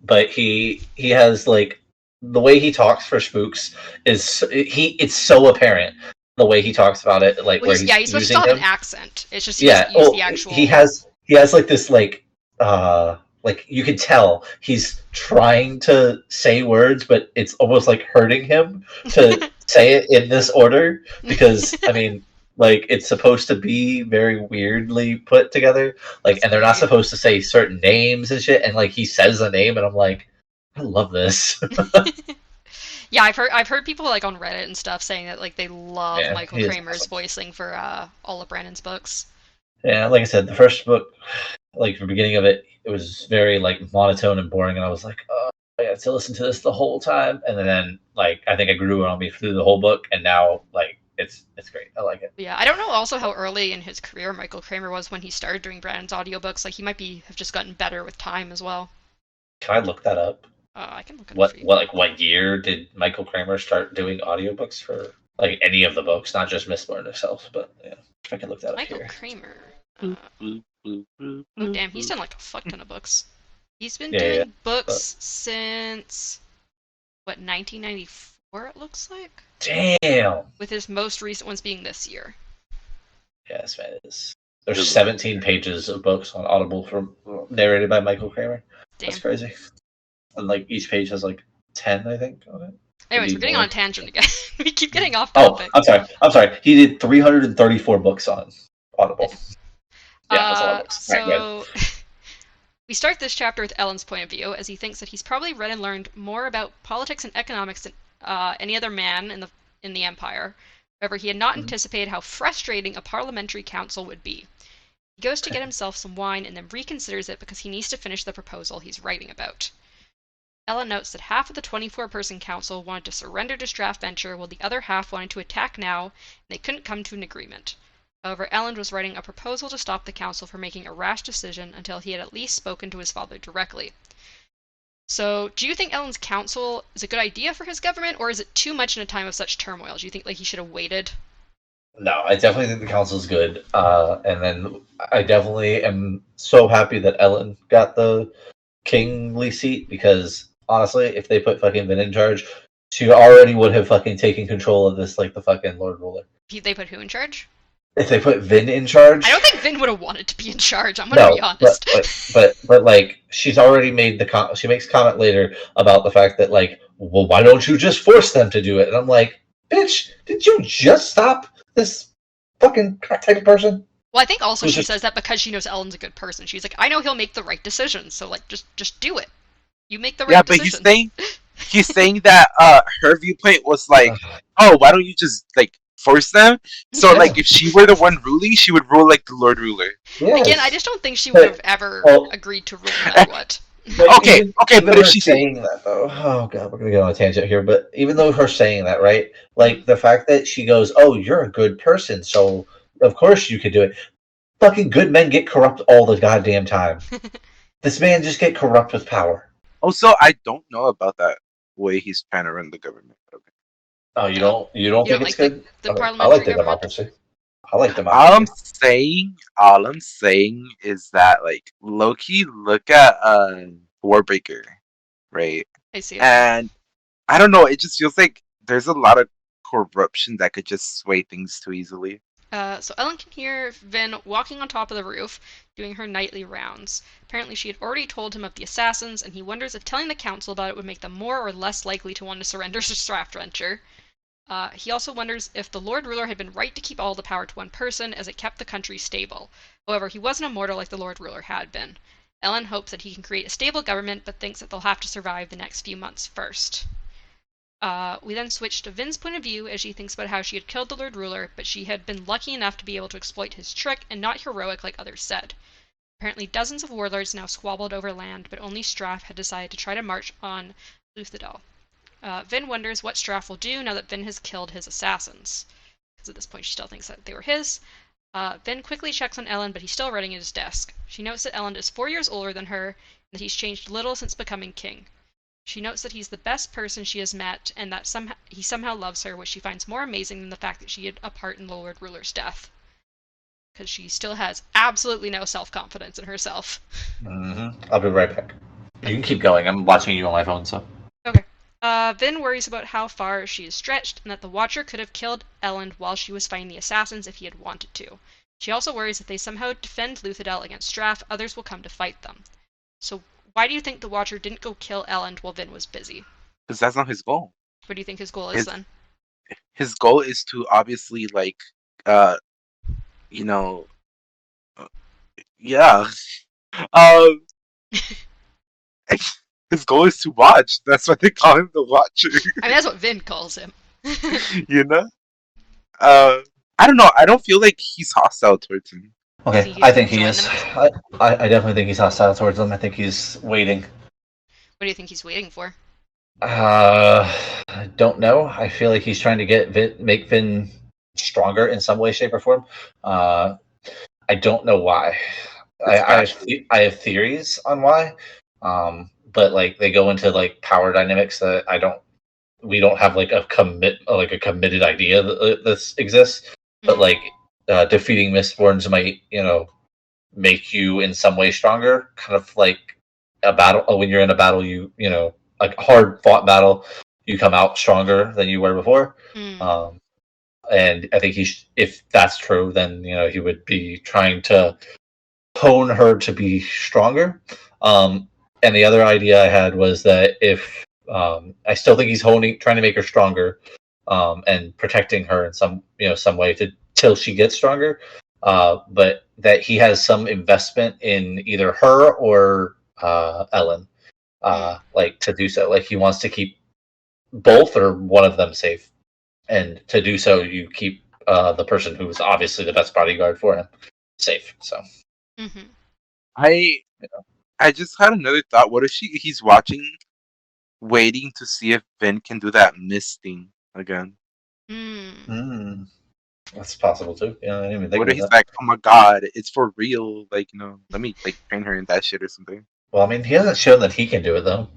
But he has like the way he talks for Spooks is it's so apparent the way he talks about it, like where he's supposed to have an accent. It's just he doesn't use the actual. He has like this like you can tell he's trying to say words, but it's almost like hurting him to say it in this order because I mean, like it's supposed to be very weirdly put together, like, and they're not supposed to say certain names and shit, and like he says a name, and I'm like, I love this. Yeah, I've heard people like on Reddit and stuff saying that like they love Michael Kramer's voicing for all of Brandon's books. Yeah, like I said, the first book, like the beginning of it, it was very like monotone and boring, and I was like, I had to listen to this the whole time, and then like I think it grew on me through the whole book, and now like it's great. I like it. Yeah, I don't know also how early in his career Michael Kramer was when he started doing Brandon's audiobooks. Like he might have just gotten better with time as well. Can I look that up? I can look it up for you. What year did Michael Kramer start doing audiobooks for like any of the books, not just Mistborn itself? But yeah, if I can look that up Michael here. Kramer. Oh damn, he's done like a fuck ton of books. He's been Yeah, doing yeah, books since what 1994 it looks like. Damn. With his most recent ones being this year. Yes, man. There's 17 pages of books on Audible from narrated by Michael Kramer. Damn. That's crazy. And like each page has like 10, I think, on it. Anyways, we're getting on a tangent again. We keep getting off Oh, topic. I'm sorry. He did 334 books on Audible. Yeah, that's a lot of books. So we start this chapter with Ellen's point of view, as he thinks that he's probably read and learned more about politics and economics than any other man in the Empire. However, he had not anticipated how frustrating a parliamentary council would be. He goes to get himself some wine and then reconsiders it because he needs to finish the proposal he's writing about. Ellen notes that half of the 24-person council wanted to surrender to Strathventure, while the other half wanted to attack now, and they couldn't come to an agreement. However, Ellen was writing a proposal to stop the council from making a rash decision until he had at least spoken to his father directly. So, do you think Ellen's council is a good idea for his government, or is it too much in a time of such turmoil? Do you think like he should have waited? No, I definitely think the council's good. And then I definitely am so happy that Ellen got the kingly seat, because honestly, if they put fucking Vin in charge, she already would have fucking taken control of this like the fucking Lord Ruler. They put who in charge? If they put Vin in charge, I don't think Vin would have wanted to be in charge. I'm gonna be honest. But like she's already made she makes comment later about the fact that like, well, why don't you just force them to do it? And I'm like, bitch, did you just stop this fucking type of person? Well, I think also she says that because she knows Ellen's a good person. She's like, I know he'll make the right decision, so like just do it. You make the right decision. Yeah, but he's saying that her viewpoint was like, oh, why don't you just like force them? So like if she were the one ruling, she would rule like the Lord Ruler. Yes. Again, I just don't think she would have ever agreed to rule no matter what. Okay, but if she's saying that though, oh god, we're gonna get on a tangent here. But even though her saying that, right? Like the fact that she goes, "Oh, you're a good person, so of course you could do it." Fucking good men get corrupt all the goddamn time. This man just get corrupt with power. Also, I don't know about that way he's trying to run the government. Okay. Oh, you don't think it's good? The I like the democracy. I like democracy. All I'm saying is that like Loki, look at Warbreaker, right? I see. And I don't know, it just feels like there's a lot of corruption that could just sway things too easily. So Ellen can hear Vin walking on top of the roof, doing her nightly rounds. Apparently she had already told him of the assassins, and he wonders if telling the council about it would make them more or less likely to want to surrender to Strathventure. He also wonders if the Lord Ruler had been right to keep all the power to one person, as it kept the country stable. However, he wasn't immortal like the Lord Ruler had been. Ellen hopes that he can create a stable government, but thinks that they'll have to survive the next few months first. We then switch to Vin's point of view as she thinks about how she had killed the Lord Ruler, but she had been lucky enough to be able to exploit his trick and not heroic like others said. Apparently dozens of warlords now squabbled over land, but only Straff had decided to try to march on Luthadel. Vin wonders what Straff will do now that Vin has killed his assassins, because at this point she still thinks that they were his. Vin quickly checks on Ellen, but he's still writing at his desk. She notes that Ellen is 4 years older than her, and that he's changed little since becoming king. She notes that he's the best person she has met, and that he somehow loves her, which she finds more amazing than the fact that she had a part in the Lord Ruler's death. Because she still has absolutely no self-confidence in herself. I'll be right back. You can keep going. I'm watching you on my phone, so. Okay. Vin worries about how far she is stretched, and that the Watcher could have killed Ellen while she was fighting the assassins if he had wanted to. She also worries if they somehow defend Luthadel against Straff, others will come to fight them. So why do you think the Watcher didn't go kill Ellen while Vin was busy? Because that's not his goal. What do you think his goal is then? His goal is to obviously yeah. His goal is to watch. That's why they call him the Watcher. I mean, that's what Vin calls him. You know? I don't know. I don't feel like he's hostile towards him. Okay, I think he is. I definitely think he's hostile towards them. I think he's waiting. What do you think he's waiting for? I don't know. I feel like he's trying to make Vin stronger in some way, shape, or form. I don't know why. It's fashion. I have theories on why, but like they go into like power dynamics that we don't have like a committed idea that this exists. But like defeating Mistborns might make you in some way stronger. Kind of like a battle when you're in a battle, a hard fought battle, you come out stronger than you were before. Mm. And I think if that's true, then he would be trying to hone her to be stronger. And the other idea I had was that if I still think he's trying to make her stronger, and protecting her in some way till she gets stronger. But that he has some investment in either her or Ellen, like to do so. Like he wants to keep both or one of them safe, and to do so, you keep the person who's obviously the best bodyguard for him safe. So. Mm-hmm. I just had another thought. What if he's watching, waiting to see if Vin can do that mist thing again? That's possible too. Yeah, I didn't even think What if about he's that. like, oh my god, it's for real? Like, let me like train her in that shit or something. Well, I mean, he hasn't shown that he can do it though.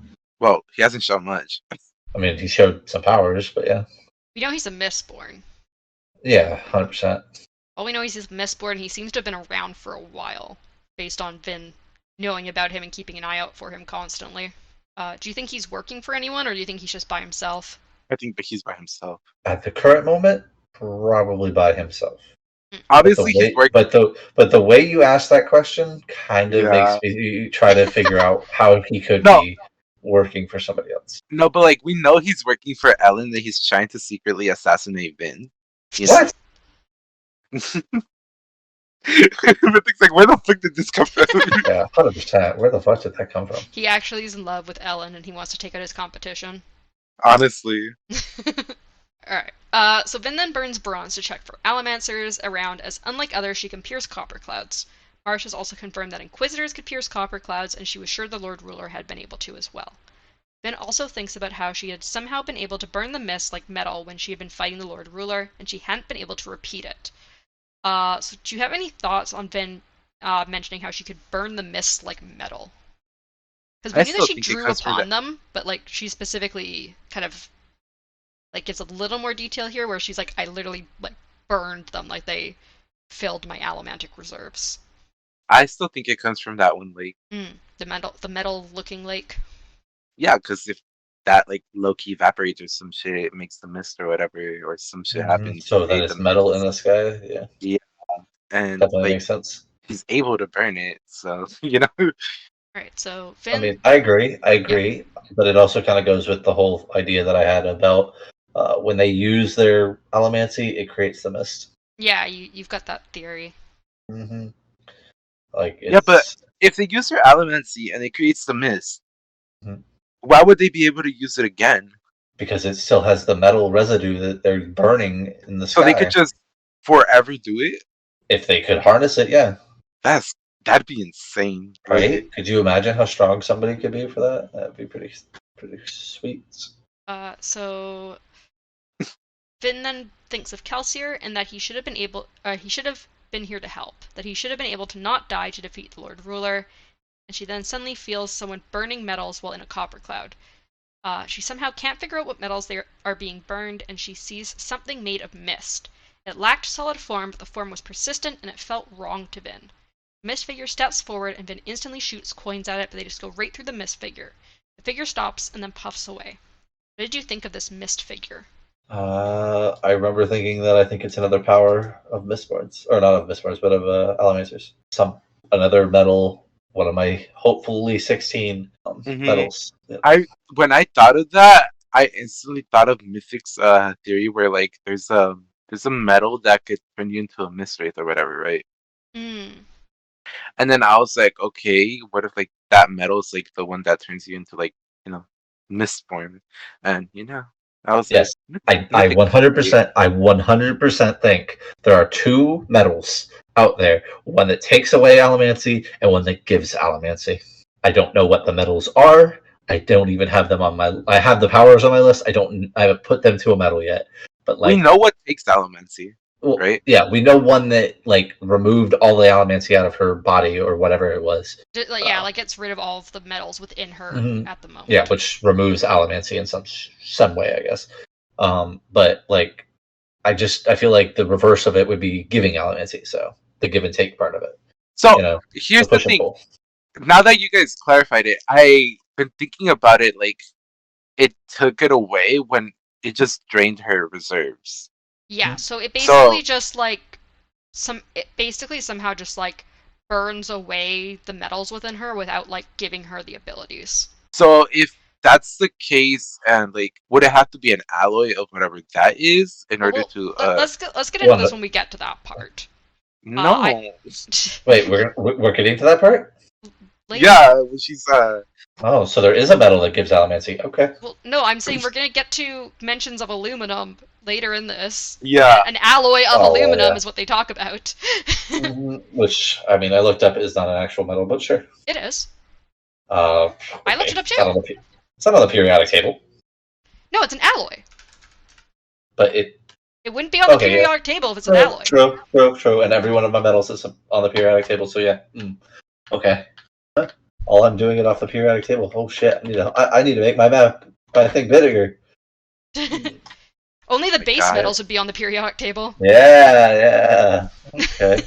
Well, he hasn't shown much. I mean, he showed some powers, but yeah. We know he's a Mistborn. Yeah, 100%. All we know is he's a Mistborn. He seems to have been around for a while, based on Vin knowing about him and keeping an eye out for him constantly. Do you think he's working for anyone, or do you think he's just by himself? I think that he's by himself. At the current moment, probably by himself. Obviously, he's working. But the way you ask that question kind of makes me try to figure out how he could be working for somebody else. No, but like we know he's working for Ellen. That he's trying to secretly assassinate Vin. What? But it's like, where the fuck did this come from? Yeah, 100%. Where the fuck did that come from? He actually is in love with Ellen, and he wants to take out his competition. Honestly. Alright. So Vin then burns bronze to check for allomancers around, as unlike others, she can pierce copper clouds. Marsh has also confirmed that Inquisitors could pierce copper clouds, and she was sure the Lord Ruler had been able to as well. Vin also thinks about how she had somehow been able to burn the mist like metal when she had been fighting the Lord Ruler, and she hadn't been able to repeat it. So do you have any thoughts on Vin mentioning how she could burn the mist like metal? Because we knew that she drew upon them, but like she specifically kind of like gives a little more detail here, where she's like, I literally like burned them, like they filled my allomantic reserves. I still think it comes from that one lake. The metal looking lake. Yeah, because if that like low-key evaporates or some shit, it makes the mist or whatever, or some shit happens. So then it's metal in the sky. Yeah. Yeah, and definitely like makes sense. He's able to burn it, so Alright, so Vin. I mean, I agree, yeah. But it also kind of goes with the whole idea that I had about when they use their allomancy, it creates the mist. Yeah, you've got that theory. Mm-hmm. Yeah, but if they use their allomancy and it creates the mist, why would they be able to use it again? Because it still has the metal residue that they're burning in the sky. So they could just forever do it? If they could harness it, yeah. That'd be insane. Right? Could you imagine how strong somebody could be for that? That'd be pretty sweet. So Vin then thinks of Kelsier and that he should have been here to help. That he should have been able to not die to defeat the Lord Ruler. And she then suddenly feels someone burning metals while in a copper cloud. She somehow can't figure out what metals they are being burned, and she sees something made of mist. It lacked solid form, but the form was persistent, and it felt wrong to Vin. The mist figure steps forward, and Vin instantly shoots coins at it, but they just go right through the mist figure. The figure stops, and then puffs away. What did you think of this mist figure? I remember thinking that I think it's another power of Mistborns. Or not of Mistborns, but of Allomancers. Another metal, one of my hopefully 16 metals. Yeah. When I thought of that, I instantly thought of Mythic's theory where like there's a metal that could turn you into a mist wraith or whatever, right? And then I was like, okay, what if like that metal is like the one that turns you into like, Mistborn? And I was yes, like, I 100% think there are two metals out there, one that takes away allomancy and one that gives allomancy. I don't know what the metals are. I don't even have them on my. I have the powers on my list. I haven't put them to a metal yet. But We like, know what takes Allomancy, well, right? yeah, we know one that like removed all the Allomancy out of her body or whatever it was. Like gets rid of all of the metals within her Mhm. at the moment. Yeah, which removes Allomancy in some way, I guess. But like, I feel like the reverse of it would be giving Allomancy. So the give and take part of it. So You know, here's the the push and thing. pull. Now that you guys clarified it, I've been thinking about it like it took it away when it just drained her reserves. Yeah, so it So basically just like it basically somehow just like burns away the metals within her without like giving her the abilities. so if that's the case, and like, would it have to be an alloy of whatever that is in order to let's get into Well, this when we get to that part. no. Wait, we're getting to that part. Later. Yeah, when she's Oh, so there is a metal that gives Allomancy. Okay. Well, no, I'm saying we're gonna get to mentions of aluminum later in this. yeah. An alloy of Oh, aluminum yeah. is what they talk about. Which, I mean, I looked up is not an actual metal, but sure. It is. Okay. I looked it up It's not too. it's not on the periodic table, No, it's an alloy. but it. It wouldn't be on the Okay, yeah. periodic table if it's an alloy. True. And every one of my metals is on the periodic table, so yeah. Okay. All I'm doing it off the periodic table. Oh shit! I need to make my thing bigger. Only the My base God. metals would be on the periodic table. Yeah. Okay.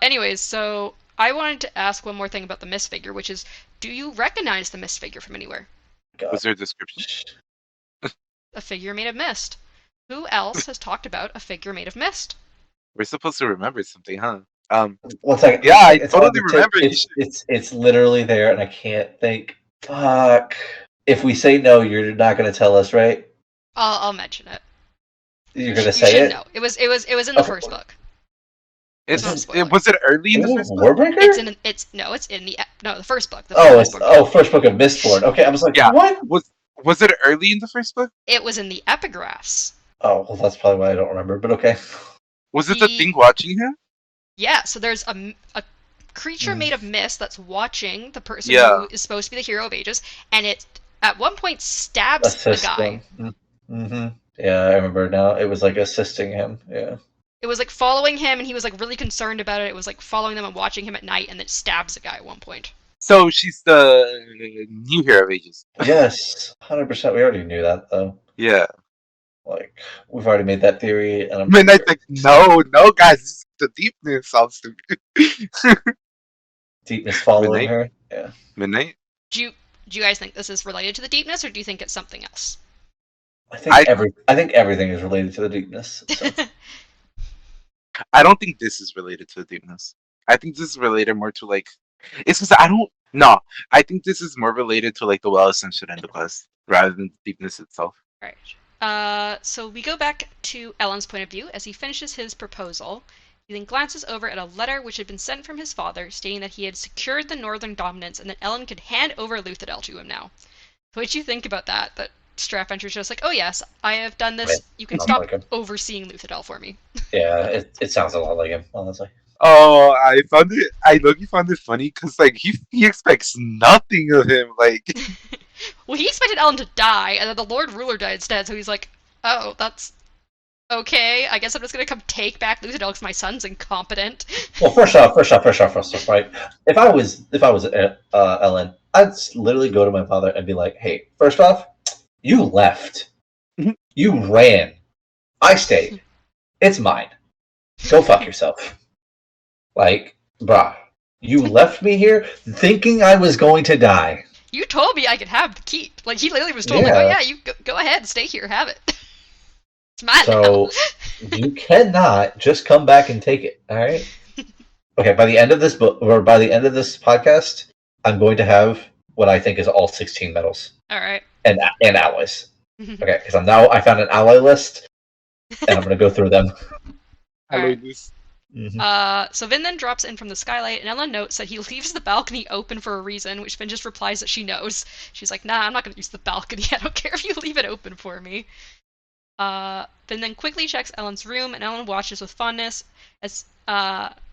Anyways, so I wanted to ask one more thing about the mist figure, which is, do you recognize the mist figure from anywhere? God. Was there a description? A figure made of mist. Who else has talked about a figure made of mist? We're supposed to remember something, huh? One second. Yeah, I It's on totally the tip. remember. It's literally there, and I can't think. Fuck. If we say no, you're not going to tell us, right? I'll mention it. You're going to You say should it. know. It was in the first book. It's not a spoiler. was it early in the first book? Warbreaker? It's in the first book. The It's book. first book of Mistborn. Okay, I was like, Yeah. what? Was it early in the first book? It was in the epigraphs. Oh, well, that's probably why I don't remember. But okay. Was it the thing watching him? Yeah. So there's a creature made of mist that's watching the person Yeah. who is supposed to be the hero of ages, and it at one point stabs the guy. Mm-hmm. Yeah, I remember now. It was like assisting him. Yeah. It was like following him, and he was like really concerned about it. It was like following them and watching him at night, and it stabs the guy at one point. So she's the new hero of ages. Yes, 100%. We already knew that, though. Yeah. Like, we've already made that theory, and I'm Midnight's like, no, guys, the deepness sounds stupid. deepness following Midnight? her. Yeah. Midnight? Do you guys think this is related to the deepness, or do you think it's something else? I think everything is related to the deepness. So. I don't think this is related to the deepness. I think this is related more to like, it's because I think this is more related to like the well ascension and the quest rather than the deepness itself. Right. So we go back to Ellen's point of view as he finishes his proposal. He then glances over at a letter which had been sent from his father, stating that he had secured the northern dominance and that Ellen could hand over Luthadel to him now. What did you think about that? That Straffenter's just like, oh yes, I have done this. Right. You can stop overseeing Luthadel for me. Yeah, it sounds a lot like him, honestly. Oh, I found it funny because like he expects nothing of him. Like, well, he expected Ellen to die, and then the Lord Ruler died instead. So he's like, oh, that's okay. I guess I'm just gonna come take back Luthadel because my son's incompetent. Well, first off, right? If I was Ellen, I'd literally go to my father and be like, "Hey, first off, you left, you ran, I stayed. It's mine. Go fuck yourself." Like, bruh, you left me here thinking I was going to die. You told me I could have the keep. Like, he literally was told, like, oh yeah, you go ahead, stay here, have it. It's mine now. You cannot just come back and take it, alright? Okay, by the end of this book, or by the end of this podcast, I'm going to have what I think is all 16 metals. Alright. And alloys. Okay, because I found an alloy list, and I'm going to go through them. I like this. Mm-hmm. So Vin then drops in from the skylight, and Ella notes that he leaves the balcony open for a reason, which Vin just replies that she knows. She's like, nah, I'm not going to use the balcony. I don't care if you leave it open for me. Vin then quickly checks Ellen's room, and Ellen watches with fondness as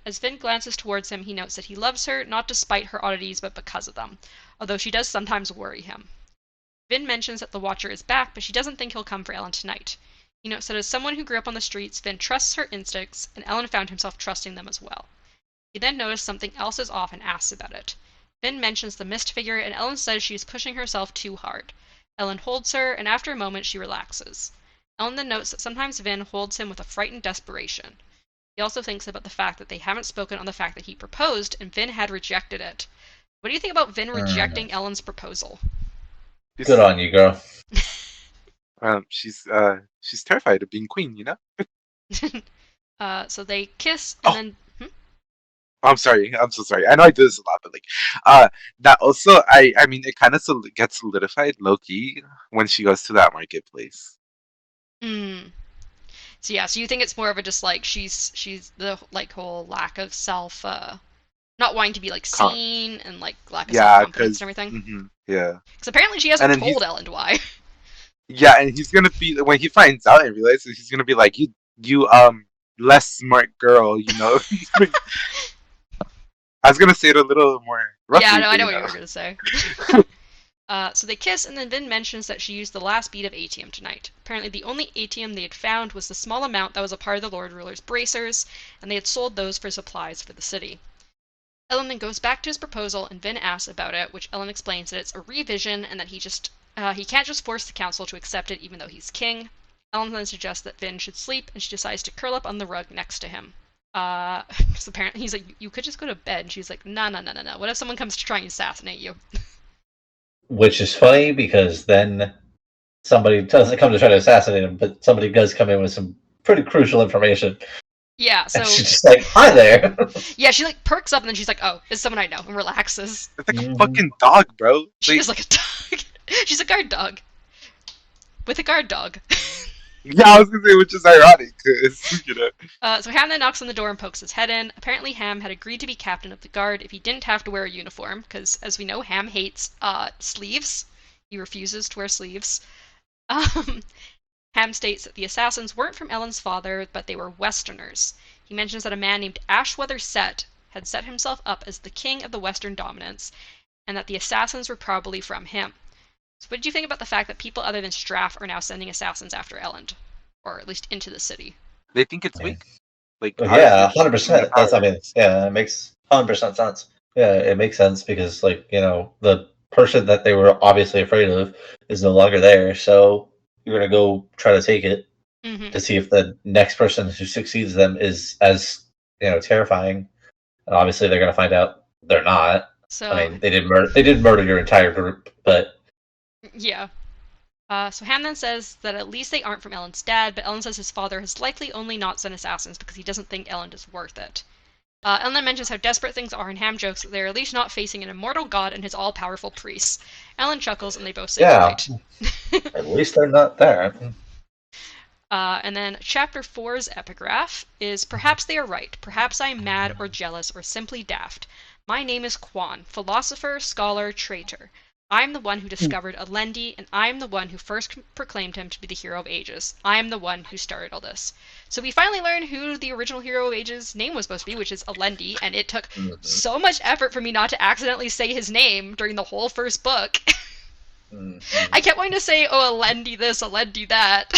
As Vin glances towards him, he notes that he loves her, not despite her oddities, but because of them, although she does sometimes worry him. Vin mentions that the Watcher is back, but she doesn't think he'll come for Ellen tonight. He notes that as someone who grew up on the streets, Vin trusts her instincts, and Ellen found himself trusting them as well. He then noticed something else is off and asks about it. Vin mentions the mist figure, and Ellen says she is pushing herself too hard. Ellen holds her, and after a moment she relaxes. Ellen then notes that sometimes Vin holds him with a frightened desperation. He also thinks about the fact that they haven't spoken on the fact that he proposed, and Vin had rejected it. What do you think about Vin rejecting Ellen's proposal? Good on you, girl. She's terrified of being queen, you know? So they kiss, and then... I'm sorry. I'm so sorry. I know I do this a lot, but that also, I mean, it kind of gets solidified low key when she goes to that marketplace. So yeah, so you think it's more of a just like she's the like whole lack of self, not wanting to be like seen and like lack of self-confidence and everything. Mm-hmm, yeah. Because apparently she hasn't told Ellen why. Yeah, and he's gonna be when he finds out and realizes, he's gonna be like, you less smart girl, you know. I was gonna say it a little more roughly. Yeah, no, I know what you were gonna say. So they kiss, and then Vin mentions that she used the last bead of atium tonight. Apparently the only atium they had found was the small amount that was a part of the Lord Ruler's bracers, and they had sold those for supplies for the city. Ellen then goes back to his proposal, and Vin asks about it, which Ellen explains that it's a revision, and that he can't just force the council to accept it even though he's king. Ellen then suggests that Vin should sleep, and she decides to curl up on the rug next to him. Because apparently he's like, you could just go to bed, and she's like, no. What if someone comes to try and assassinate you? Which is funny, because then somebody doesn't come to try to assassinate him, but somebody does come in with some pretty crucial information. Yeah, so... And she's just like, hi there! Yeah, she like perks up, and then she's like, oh, it's someone I know, and relaxes. It's like a fucking dog, bro. She is like a dog. She's a guard dog. With a guard dog. Yeah, I was gonna say, which is ironic, because, you know. So Ham then knocks on the door and pokes his head in. Apparently Ham had agreed to be captain of the guard if he didn't have to wear a uniform, because, as we know, Ham hates sleeves. He refuses to wear sleeves. Ham states that the assassins weren't from Ellen's father, but they were Westerners. He mentions that a man named Ashweather Set had set himself up as the king of the Western dominance, and that the assassins were probably from him. So what did you think about the fact that people other than Straff are now sending assassins after Ellen? Or at least into the city? They think it's weak. Like, yeah, 100%. It makes 100% sense. Yeah, it makes sense because, like, you know, the person that they were obviously afraid of is no longer there, so you're going to go try to take it to see if the next person who succeeds them is as, you know, terrifying. And obviously they're going to find out they're not. So, I mean, they did murder your entire group, but... Yeah. So Ham then says that at least they aren't from Ellen's dad, but Ellen says his father has likely only not sent assassins because he doesn't think Ellen is worth it. Ellen then mentions how desperate things are, and Ham jokes that they're at least not facing an immortal god and his all-powerful priests. Ellen chuckles, and they both say right. At least they're not there. And then Chapter 4's epigraph is, perhaps they are right, perhaps I am mad or jealous or simply daft. My name is Quan, philosopher, scholar, traitor. I am the one who discovered Alendi, and I am the one who first proclaimed him to be the hero of ages. I am the one who started all this. So we finally learn who the original hero of ages name was supposed to be, which is Alendi, and it took so much effort for me not to accidentally say his name during the whole first book. I kept wanting to say, oh, Alendi this, Alendi that.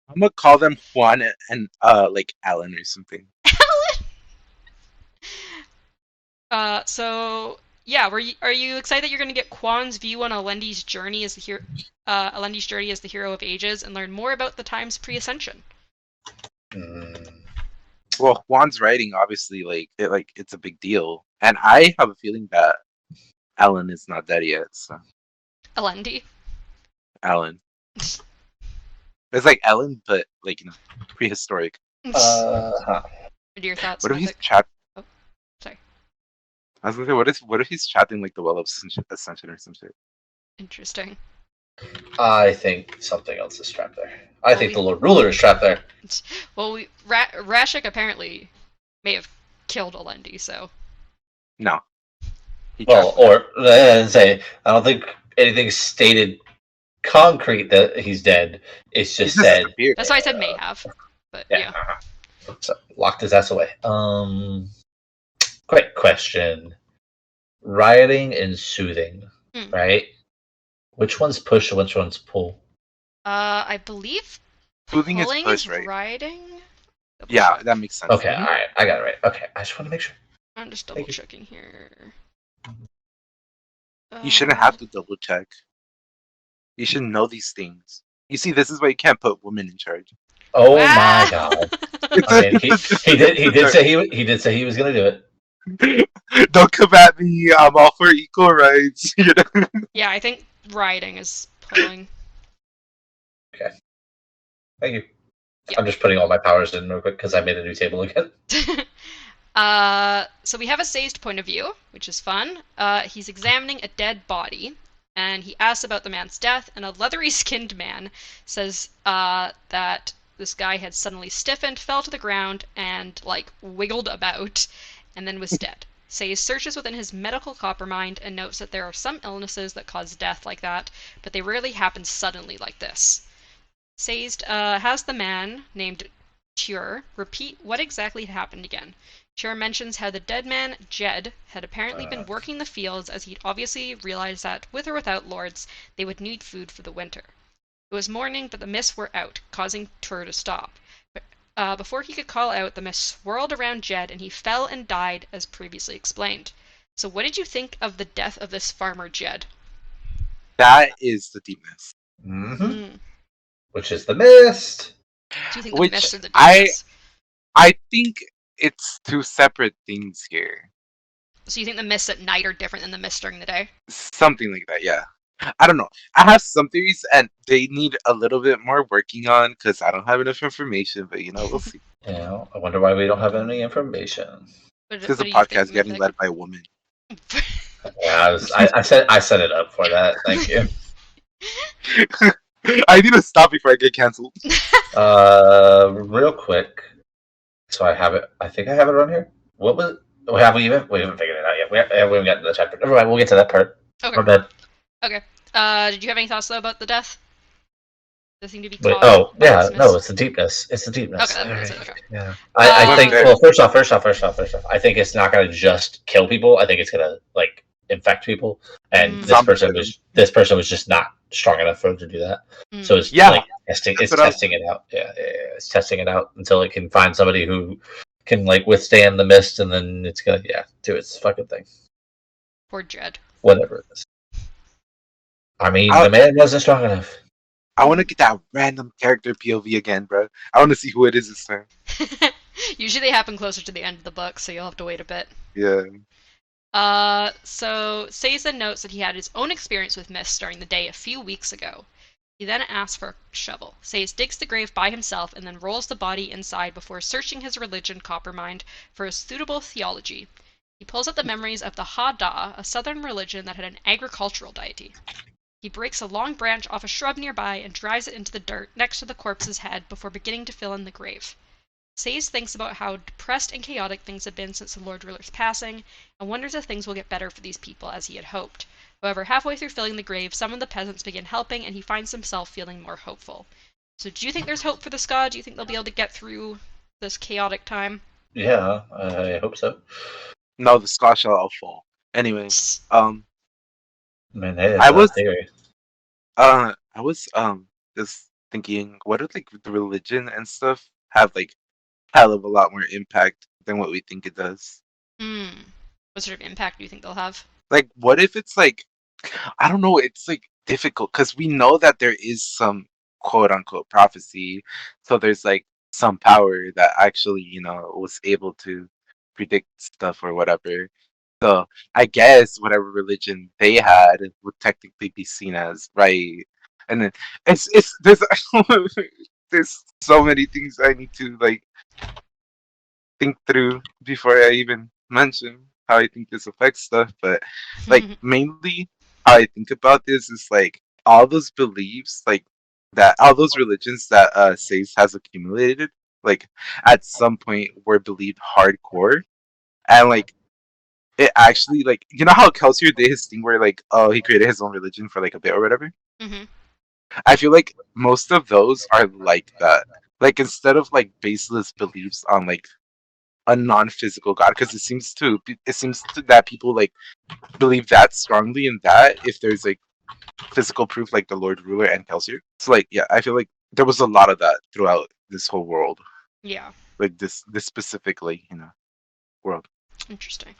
I'm gonna call them Juan and like Alan or something. Alan? So... Yeah, are you excited that you're going to get Quan's view on Alendi's journey as the hero of ages and learn more about the times pre-Ascension? Well, Juan's writing obviously it's a big deal, and I have a feeling that Alan is not dead yet. So Alendi. Alan. It's like Ellen, but like, you know, prehistoric. What are your thoughts? What if he's chat? Oh, sorry. I was gonna say, what if he's chatting like the Well of Ascension or some shit? Interesting. I think something else is trapped there. I think the Lord Ruler is trapped there. Well, Rashik apparently may have killed Alendi, so... No. I don't think anything's stated concrete that he's dead. It's just said... That's why I said may have. But, yeah. So locked his ass away. Quick question: rioting and soothing, right? Which one's push and which one's pull? I believe Soothing is pulling push, is right? riding. Yeah, that makes sense. Okay, all right, I got it right. Okay, I just want to make sure. I'm just double checking here. You shouldn't have to double check. You should know these things. You see, this is why you can't put women in charge. Oh Wow. my god! I mean, he did say he was gonna do it. Don't come at me. I'm all for equal rights. You know? Yeah, I think riding is pulling. Okay. Thank you. Yeah. I'm just putting all my powers in real quick because I made a new table again. So we have a Sazed point of view, which is fun. He's examining a dead body, and he asks about the man's death, and a leathery-skinned man says that this guy had suddenly stiffened, fell to the ground, and, like, wiggled about, and then was dead. Saze searches within his medical copper mind and notes that there are some illnesses that cause death like that, but they rarely happen suddenly like this. Sazed has the man, named Tur, repeat what exactly had happened again. Tur mentions how the dead man, Jed, had apparently been working the fields as he'd obviously realized that, with or without lords, they would need food for the winter. It was morning, but the mists were out, causing Tur to stop. But before he could call out, the mist swirled around Jed and he fell and died, as previously explained. So what did you think of the death of this farmer, Jed? That is the deepness. Mm-hmm. Which is the mist. Do you think the mist or the deepness? I think it's two separate things here. So you think the mists at night are different than the mists during the day? Something like that, yeah. I don't know. I have some theories, and they need a little bit more working on because I don't have enough information. But we'll see. Yeah, I wonder why we don't have any information. Because the podcast getting led by a woman. Yeah, I set it up for that. Thank you. I need to stop before I get canceled. Real quick. So I have it. I think I have it on here. What was it? We haven't figured it out yet. We haven't gotten to the chapter. Never mind. We'll get to that part. Okay. We're bad. Okay. Did you have any thoughts though about the death? There seemed to be. No, it's the deepness. It's the deepness. Okay, that's it. Okay. Yeah. I think. Well, first off, I think it's not going to just kill people. I think it's going to like infect people. And this person was just not strong enough for him to do that. So it's like testing. It's testing it out. Yeah, it's testing it out until it can find somebody who can like withstand the mist, and then it's gonna do its fucking thing. Poor Jed. Whatever it is. I mean, the man wasn't strong enough. I want to get that random character POV again, bro. I want to see who it is this time. Usually they happen closer to the end of the book, so you'll have to wait a bit. Yeah. So Seiza notes that he had his own experience with mist during the day a few weeks ago. He then asks for a shovel. Seiza digs the grave by himself and then rolls the body inside before searching his religion Coppermind for a suitable theology. He pulls out the memories of the Hada, a southern religion that had an agricultural deity. He breaks a long branch off a shrub nearby and drives it into the dirt next to the corpse's head before beginning to fill in the grave. Seize thinks about how depressed and chaotic things have been since the Lord Ruler's passing, and wonders if things will get better for these people as he had hoped. However, halfway through filling the grave, some of the peasants begin helping, and he finds himself feeling more hopeful. So do you think there's hope for the Ska? Do you think they'll be able to get through this chaotic time? Yeah, I hope so. No, the Ska shall all fall. Anyway, Man, hey, I was just thinking, what if like the religion and stuff have like hell of a lot more impact than what we think it does? What sort of impact do you think they'll have? Like, what if it's like, I don't know, it's like difficult because we know that there is some quote unquote prophecy, so there's like some power that actually was able to predict stuff or whatever. So I guess whatever religion they had would technically be seen as right. And then it's there's so many things I need to like think through before I even mention how I think this affects stuff. But like mainly how I think about this is like all those beliefs, like that all those religions that Seize has accumulated, like at some point were believed hardcore, and like it actually like how Kelsier did his thing where like he created his own religion for like a bit or whatever. I feel like most of those are like that. Like instead of like baseless beliefs on like a non-physical god, because it seems to that people like believe that strongly in that if there's like physical proof like the Lord Ruler and Kelsier. So like yeah, I feel like there was a lot of that throughout this whole world. Yeah, Like this specifically, world. interesting.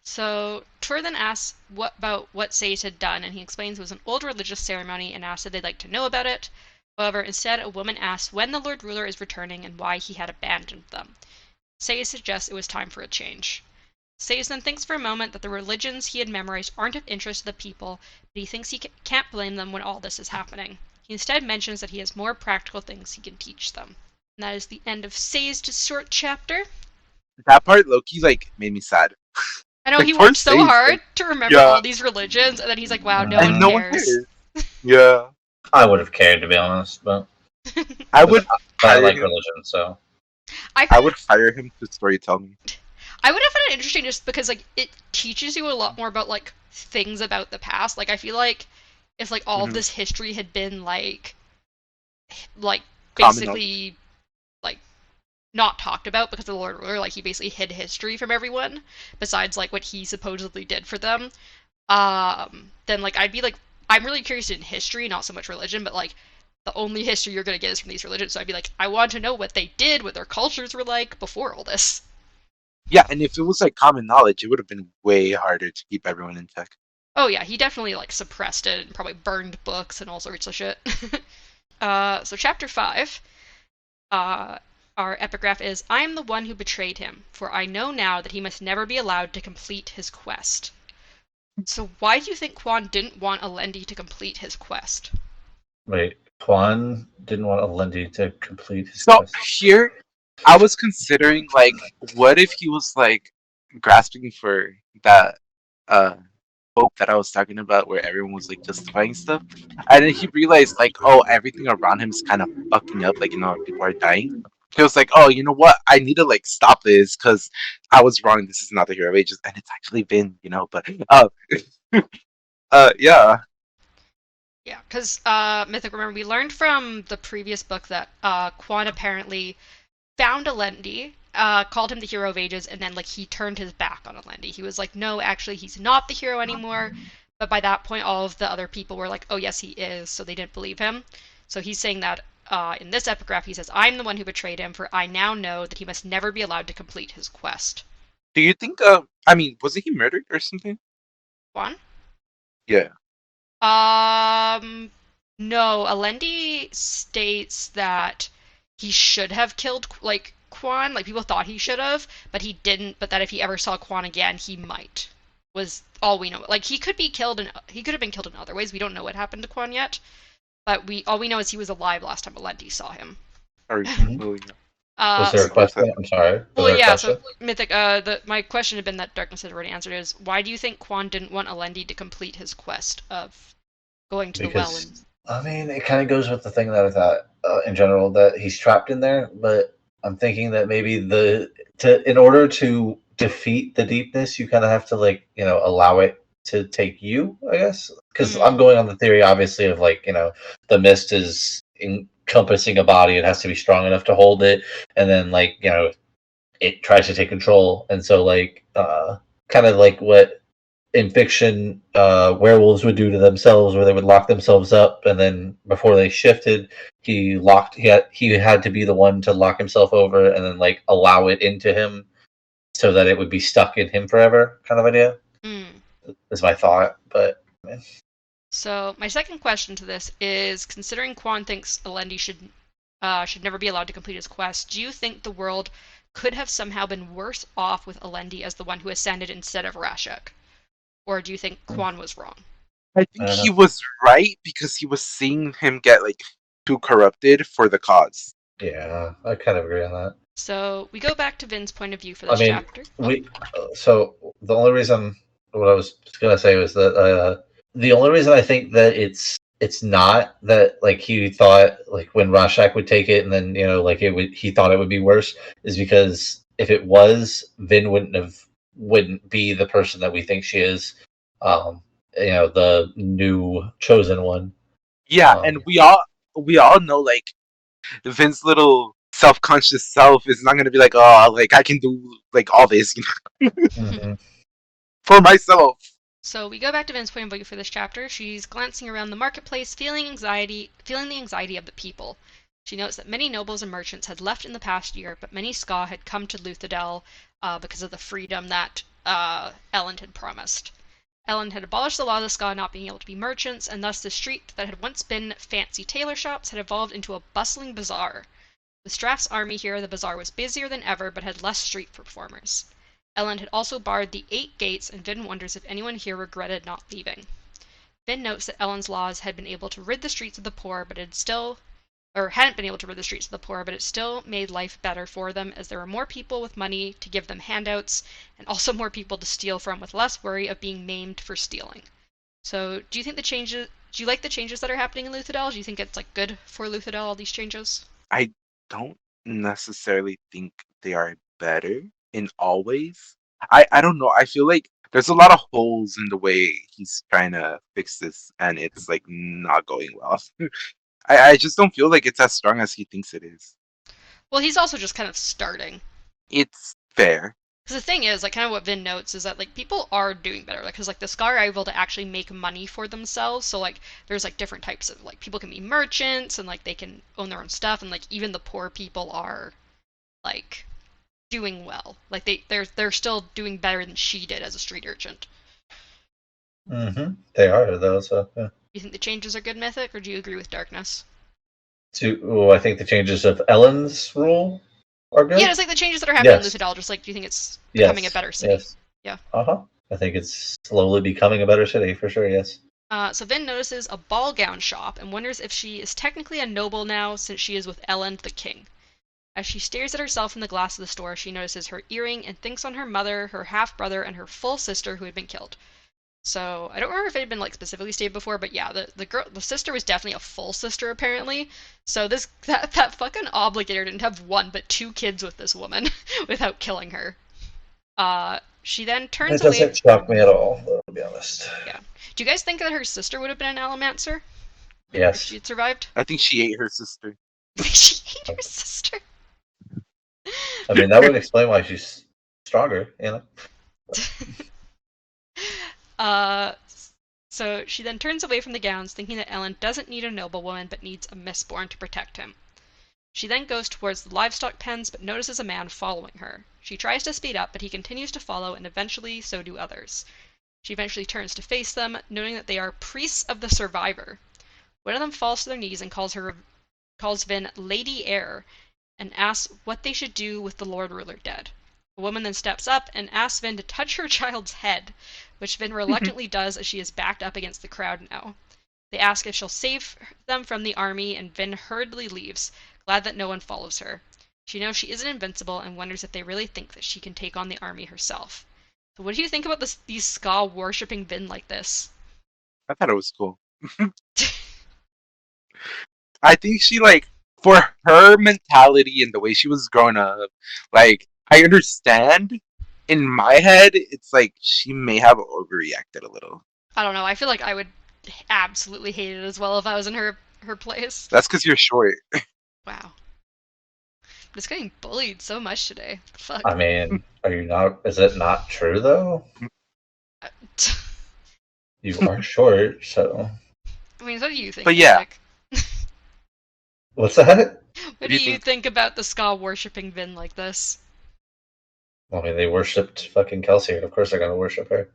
So Tor then asks what Sage had done, and he explains it was an old religious ceremony and asked if they'd like to know about it. However, instead, a woman asks when the Lord Ruler is returning and why he had abandoned them. Sage suggests it was time for a change. Sage then thinks for a moment that the religions he had memorized aren't of interest to the people, but he thinks he can't blame them when all this is happening. He instead mentions that he has more practical things he can teach them. And that is the end of Sage's short chapter. That part, Loki, like made me sad. I know Like he poor worked so Sage, hard like, to remember yeah, all these religions, and then he's like, wow, no one and no one cares. cares. Yeah, I would have cared, to be honest, but I would I hire like him. religion, so I I find would hire him to storytell me. I would have found it interesting just because like it teaches you a lot more about like things about the past. Like I feel like if like all of Mhm. this history had been like Common knowledge. basically like not talked about because of the Lord Ruler, like he basically hid history from everyone besides like what he supposedly did for them. Then like I'd be like I'm really curious in history, not so much religion, but like the only history you're gonna get is from these religions. So I'd be like, I want to know what they did, what their cultures were like before all this. Yeah, and if it was like common knowledge, it would have been way harder to keep everyone in check. Oh yeah, he definitely like suppressed it and probably burned books and all sorts of shit. So chapter 5, our epigraph is, I am the one who betrayed him, for I know now that he must never be allowed to complete his quest. So why do you think Quan didn't want Alendi to complete his quest? wait. Quan didn't want Alendi to complete his So quest. here, I was considering like, what if he was like grasping for that uh hope that I was talking about, where everyone was like justifying stuff, and then he realized like, oh, everything around him is kind of fucking up. Like people are dying. He was like, oh, you know what? I need to like stop this because I was wrong. This is not the Hero of Ages, and it's actually been, But yeah. Yeah, because Mythic, remember we learned from the previous book that Quan apparently found Alendi, called him the Hero of Ages, and then like he turned his back on Alendi. He was like, no, actually, he's not the hero anymore. But by that point, all of the other people were like, oh yes, he is. So they didn't believe him. So he's saying that in this epigraph, he says, I'm the one who betrayed him, for I now know that he must never be allowed to complete his quest. Do you think? I mean, wasn't he murdered or something? Quan? Yeah. No. Alendi states that he should have killed like Quan. Like people thought he should have, but he didn't. But that if he ever saw Quan again, he might. Was all we know. Like he could be killed, and he could have been killed in other ways. We don't know what happened to Quan yet. But all we know is he was alive last time Alendi saw him. Or Was there a question? I'm sorry. Was Well, there a yeah. question? So Mythic. My question had been that Darkness had already answered. Is why do you think Quan didn't want Alendi to complete his quest of going to the well? Because I mean, it kind of goes with the thing that I thought in general that he's trapped in there. But I'm thinking that maybe in order to defeat the deepness, you kind of have to like allow it to take you, I guess. Because I'm going on the theory, obviously, of like the mist is encompassing a body; it has to be strong enough to hold it, and then like it tries to take control, and so like kind of like what in fiction werewolves would do to themselves, where they would lock themselves up, and then before they shifted, he had to be the one to lock himself over, and then like allow it into him, so that it would be stuck in him forever, kind of idea. Is my thought, but. So my second question to this is: considering Quan thinks Alendi should never be allowed to complete his quest, do you think the world could have somehow been worse off with Alendi as the one who ascended instead of Rashek? Or do you think Quan was wrong? I think he was right because he was seeing him get like too corrupted for the cause. Yeah, I kind of agree on that. So we go back to Vin's point of view for this chapter. So the only reason what I was gonna say was that the only reason I think that it's not that like he thought like when Rashak would take it and then like he thought it would be worse is because if it was, Vin wouldn't be the person that we think she is, the new chosen one. Yeah, and we all know like Vin's little self-conscious self is not gonna be like, oh, like I can do like all this, Mhm. for myself. So we go back to Vin's point of view for this chapter. She's glancing around the marketplace, feeling the anxiety of the people. She notes that many nobles and merchants had left in the past year, but many Ska had come to Luthadel because of the freedom that Elend had promised. Elend had abolished the law of the Ska not being able to be merchants, and thus the street that had once been fancy tailor shops had evolved into a bustling bazaar. With Straff's army here, the bazaar was busier than ever, but had less street performers. Elend had also barred the 8 gates, and Vin wonders if anyone here regretted not leaving. Vin notes that Elend's laws had been able to rid the streets of the poor, but hadn't been able to rid the streets of the poor, but it still made life better for them, as there were more people with money to give them handouts, and also more people to steal from with less worry of being maimed for stealing. So, do you like the changes that are happening in Luthadel? Do you think it's like good for Luthadel, all these changes? I don't necessarily think they are better in all ways. I don't know. I feel like there's a lot of holes in the way he's trying to fix this, and it's like not going well. I just don't feel like it's as strong as he thinks it is. Well, he's also just kind of starting. It's fair. Because the thing is, like, kind of what Vin notes is that, like, people are doing better. Like, because, like, the Ska are able to actually make money for themselves. So, like, there's, like, different types of, like, people can be merchants and, like, they can own their own stuff. And, like, even the poor people are, like, doing well. Like, they're still doing better than she did as a street urchin. They are, though, so, yeah. You think the changes are good, Mythic, or do you agree with Darkness? I think the changes of Ellen's rule are good. Yeah, it's like the changes that are happening in Yes. Luthadel, just like, do you think it's becoming a better city? Yes. Yeah. I think it's slowly becoming a better city, for sure, yes. So Vin notices a ball gown shop and wonders if she is technically a noble now since she is with Elend the king. As she stares at herself in the glass of the store, she notices her earring and thinks on her mother, her half-brother, and her full sister who had been killed. So I don't remember if it had been like specifically stated before, but yeah, the sister was definitely a full sister apparently. So that fucking obligator didn't have 1 but 2 kids with this woman without killing her. She then turns It doesn't shock me at all, though, to be honest. Yeah. Do you guys think that her sister would have been an Allomancer? Yes. If she'd survived? I think she ate her sister. She ate her sister. I mean, that would explain why she's stronger, you know? So she then turns away from the gowns, thinking that Elend doesn't need a noblewoman, but needs a Mistborn to protect him. She then goes towards the livestock pens, but notices a man following her. She tries to speed up, but he continues to follow, and eventually so do others. She eventually turns to face them, noting that they are priests of the survivor. One of them falls to their knees and calls Vin Lady Heir, and asks what they should do with the Lord Ruler dead. The woman then steps up and asks Vin to touch her child's head, which Vin reluctantly does as she is backed up against the crowd now. They ask if she'll save them from the army, and Vin hurriedly leaves, glad that no one follows her. She knows she isn't invincible and wonders if they really think that she can take on the army herself. So what do you think about these Ska worshipping Vin like this? I thought it was cool. I think she, like, for her mentality and the way she was growing up, like, I understand. In my head, it's like she may have overreacted a little. I don't know. I feel like I would absolutely hate it as well if I was in her place. That's because you're short. Wow. I'm just getting bullied so much today. Fuck. I mean, is it not true, though? You are short, so... I mean, what do you think, But yeah. Nick? What's that? What do you think about the Ska worshipping Vin like this? I mean, they worshipped fucking Kelsey, and of course they're gonna worship her.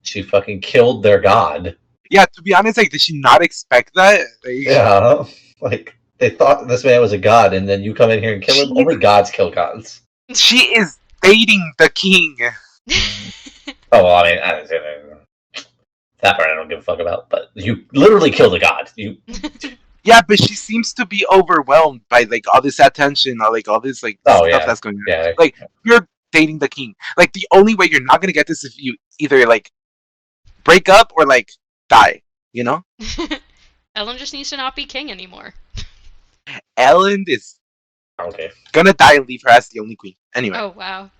She fucking killed their god. Yeah, to be honest, like, did she not expect that? Like, Yeah, like, they thought this man was a god, and then you come in here and kill him? Only gods kill gods. she is dating the king. Oh, well, I mean, that part I don't give a fuck about, but you literally killed a god. Yeah, but she seems to be overwhelmed by, like, all this attention, or, like, all this, like, stuff that's going on. Yeah. Like, you're dating the king. Like, the only way you're not gonna get this is if you either, like, break up or, like, die, you know? Ellen just needs to not be king anymore. Ellen is gonna die and leave her as the only queen. Anyway. Oh, wow.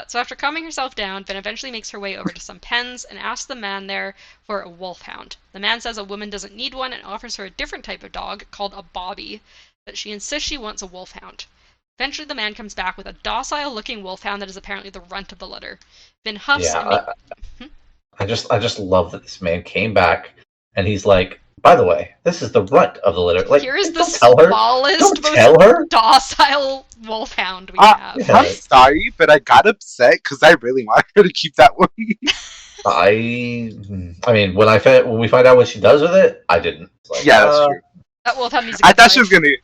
So after calming herself down, Vin eventually makes her way over to some pens and asks the man there for a wolfhound. The man says a woman doesn't need one and offers her a different type of dog called a bobby but she insists she wants a wolfhound. Eventually, the man comes back with a docile-looking wolfhound that is apparently the runt of the litter. Vin huffs and Yeah, I just love that this man came back and he's like, by the way, this is the runt of the litter. Like, here is the don't tell her. smallest, Don't most tell her. docile wolfhound we have. Yeah. I'm sorry, but I got upset because I really wanted her to keep that one. I mean, when we find out what she does with it, I didn't. Like, Yeah, that's true. That wolfhound needs a I good thought she life. was gonna.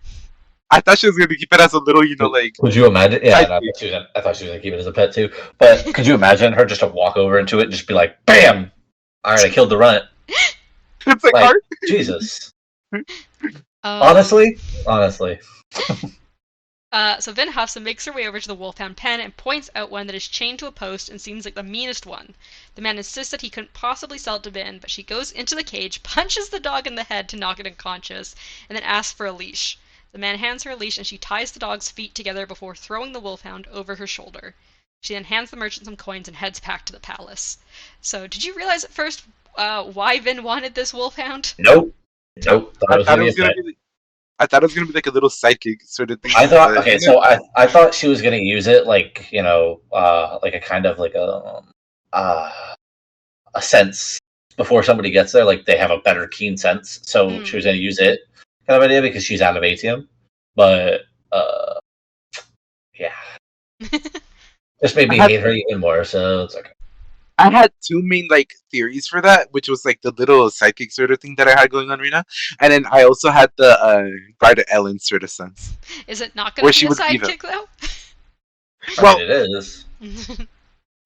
I thought she was gonna keep it as a little, like. Would you imagine? Yeah, I and I thought she was gonna keep it as a pet too. But could you imagine her just to walk over into it and just be like, "Bam! All right, I killed the runt." It's like, Like, Jesus. Honestly. So Vin huffs and makes her way over to the wolfhound pen and points out one that is chained to a post and seems like the meanest one. The man insists that he couldn't possibly sell it to Vin, but she goes into the cage, punches the dog in the head to knock it unconscious, and then asks for a leash. The man hands her a leash and she ties the dog's feet together before throwing the wolfhound over her shoulder. She then hands the merchant some coins and heads back to the palace. So, did you realize at first why Vin wanted this wolfhound? Nope. I thought it was gonna be. I thought it was gonna be like a little psychic sort of thing. I thought I thought she was gonna use it like like a kind of like a sense before somebody gets there, like they have a better keen sense. So she was gonna use it kind of idea because she's out of ATM. But yeah. This made me hate her even more, so it's okay. I had two main theories for that, which was like the little psychic sort of thing that I had going on right now, and then I also had the Bride Ellen sort of sense. Is it not going to be a sidekick though? Well, it is.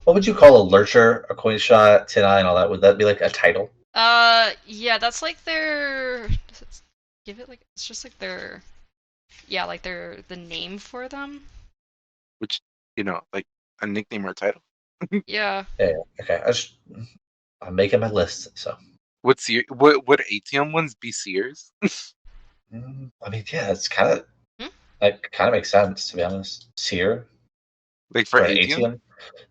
What would you call a lurcher, a coin shot, tin eye, and all that? Would that be like a title? Yeah, that's like their. Give it like it's just like their. Yeah, like their the name for them. Which like a nickname or a title. Yeah. Yeah. Okay. I'm making my list. So. Would ATM ones be seers? I mean, yeah, it's kind of kind of makes sense to be honest. Seer. Like for ATM?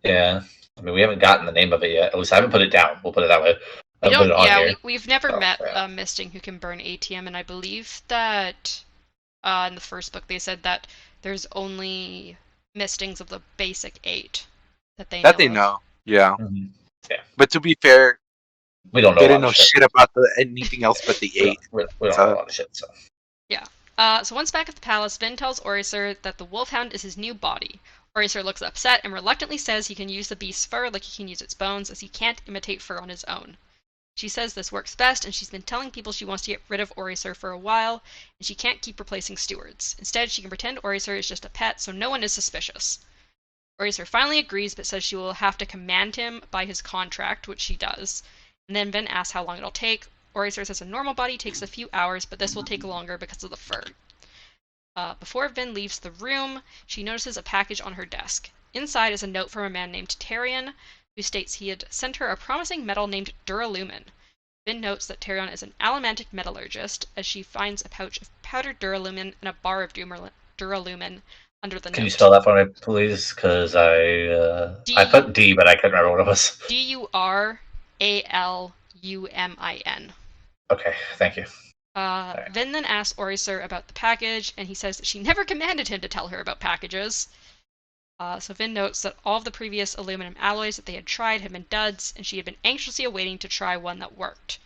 Yeah. I mean, we haven't gotten the name of it yet. At least I haven't put it down. We'll put it that way. We've never met a Misting who can burn ATM, and I believe that in the first book they said that there's only Mistings of the basic 8 that they know. Yeah. Mm-hmm. Yeah. But to be fair, we don't know. They didn't know shit about anything else but the 8. We don't know a lot of shit. So. Yeah. So once back at the palace, Vin tells Oriser that the wolfhound is his new body. Oriser looks upset and reluctantly says he can use the beast's fur like he can use its bones, as he can't imitate fur on his own. She says this works best, and she's been telling people she wants to get rid of Oriser for a while, and she can't keep replacing stewards. Instead, she can pretend Oriser is just a pet, so no one is suspicious. Oriser finally agrees, but says she will have to command him by his contract, which she does. And then Vin asks how long it'll take. Oriser says a normal body takes a few hours, but this will take longer because of the fur. Before Vin leaves the room, she notices a package on her desk. Inside is a note from a man named Tarion, who states he had sent her a promising metal named Duralumin. Vin notes that Tarion is an allomantic metallurgist, as she finds a pouch of powdered Duralumin and a bar of Duralumin under the note. Can you spell that for me, please? Because I put D, but I couldn't remember what it was. Duralumin. Okay, thank you. Vin then asks Oriser about the package, and he says that she never commanded him to tell her about packages. So Vin notes that all of the previous aluminum alloys that they had tried had been duds, and she had been anxiously awaiting to try one that worked.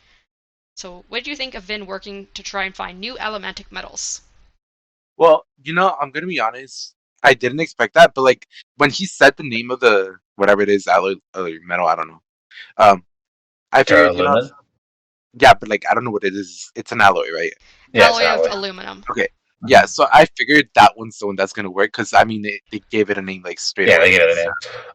So what did you think of Vin working to try and find new allomantic metals? Well, I'm going to be honest. I didn't expect that, but when he said the name of the whatever it is, alloy metal, I don't know. I figured, yeah, but I don't know what it is. It's an alloy, right? Yeah, alloy of aluminum. Okay. Yeah, so I figured that one's the one that's gonna work because I mean they gave it a name straight. Yeah, they gave it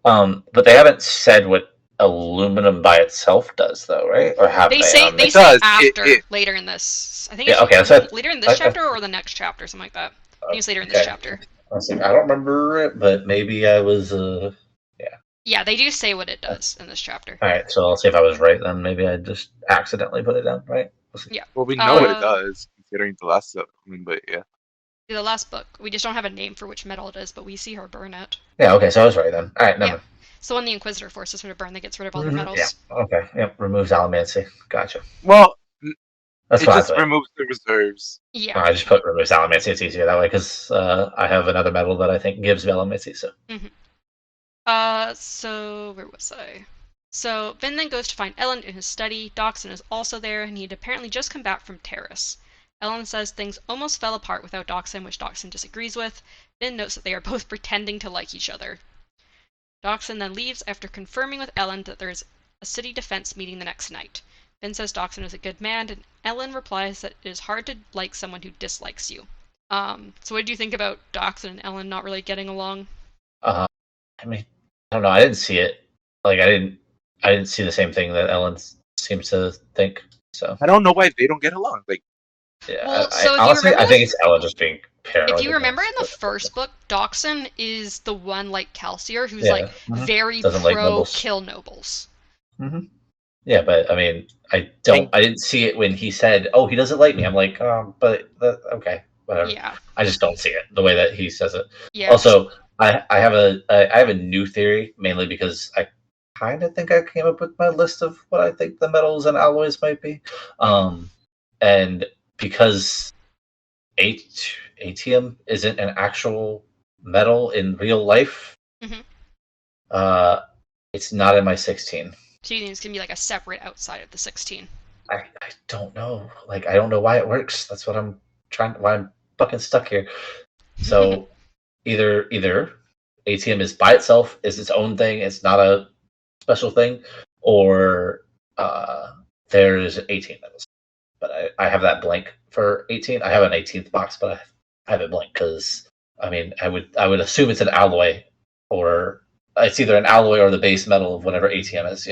a name. But they haven't said what aluminum by itself does, though, right? Or have they? They say after later in this. I think it's later in this chapter or the next chapter, something like that. I think it's later in this chapter. I don't remember it, but maybe I was. Yeah, they do say what it does in this chapter. All right, so I'll see if I was right then. Maybe I just accidentally put it down, right? Yeah. Well, we know what it does, considering the last stuff. But yeah. The last book. We just don't have a name for which metal it is, but we see her burn it. Yeah, okay, so I was right then. Alright, never. Yeah. So when the Inquisitor forces her to burn, that gets rid of all the metals. Yeah, okay. Yep, removes allomancy. Gotcha. Well, That's It what I just put. removes the reserves. Yeah. I just put removes Alamancy. It's easier that way because I have another metal that I think gives Alamancy. So So where was I? So Vin then goes to find Ellen in his study. Doxson is also there, and he'd apparently just come back from Terrace. Ellen says things almost fell apart without Doxson, which Doxson disagrees with. Vin notes that they are both pretending to like each other. Doxson then leaves after confirming with Ellen that there's a city defense meeting the next night. Vin says Doxson is a good man, and Ellen replies that it is hard to like someone who dislikes you. So what do you think about Doxson and Ellen not really getting along? I mean, I don't know. I didn't see it. Like I didn't see the same thing that Ellen seems to think. So I don't know why they don't get along. Like, yeah, Well, I so if you honestly remember I think it's Ellen just being if paranoid. you remember in the first book, Doxson is the one like Kelsier who's like very doesn't like pro nobles. kill nobles. Yeah, but I mean, I didn't see it when he said, "Oh, he doesn't like me." I'm like, but okay, whatever. Yeah. I just don't see it the way that he says it. Yeah. Also, I have a new theory, mainly because I kind of think I came up with my list of what I think the metals and alloys might be, and because atium isn't an actual metal in real life, it's not in my 16. So you think it's gonna be like a separate outside of the 16? I don't know. Like I don't know why it works. That's what I'm why I'm fucking stuck here. So either ATM is by itself, is its own thing, it's not a special thing, or there's 18 metals. But I have that blank for 18. I have an 18th box, but I have it blank because I mean I would assume it's an alloy, or it's either an alloy or the base metal of whatever ATM is,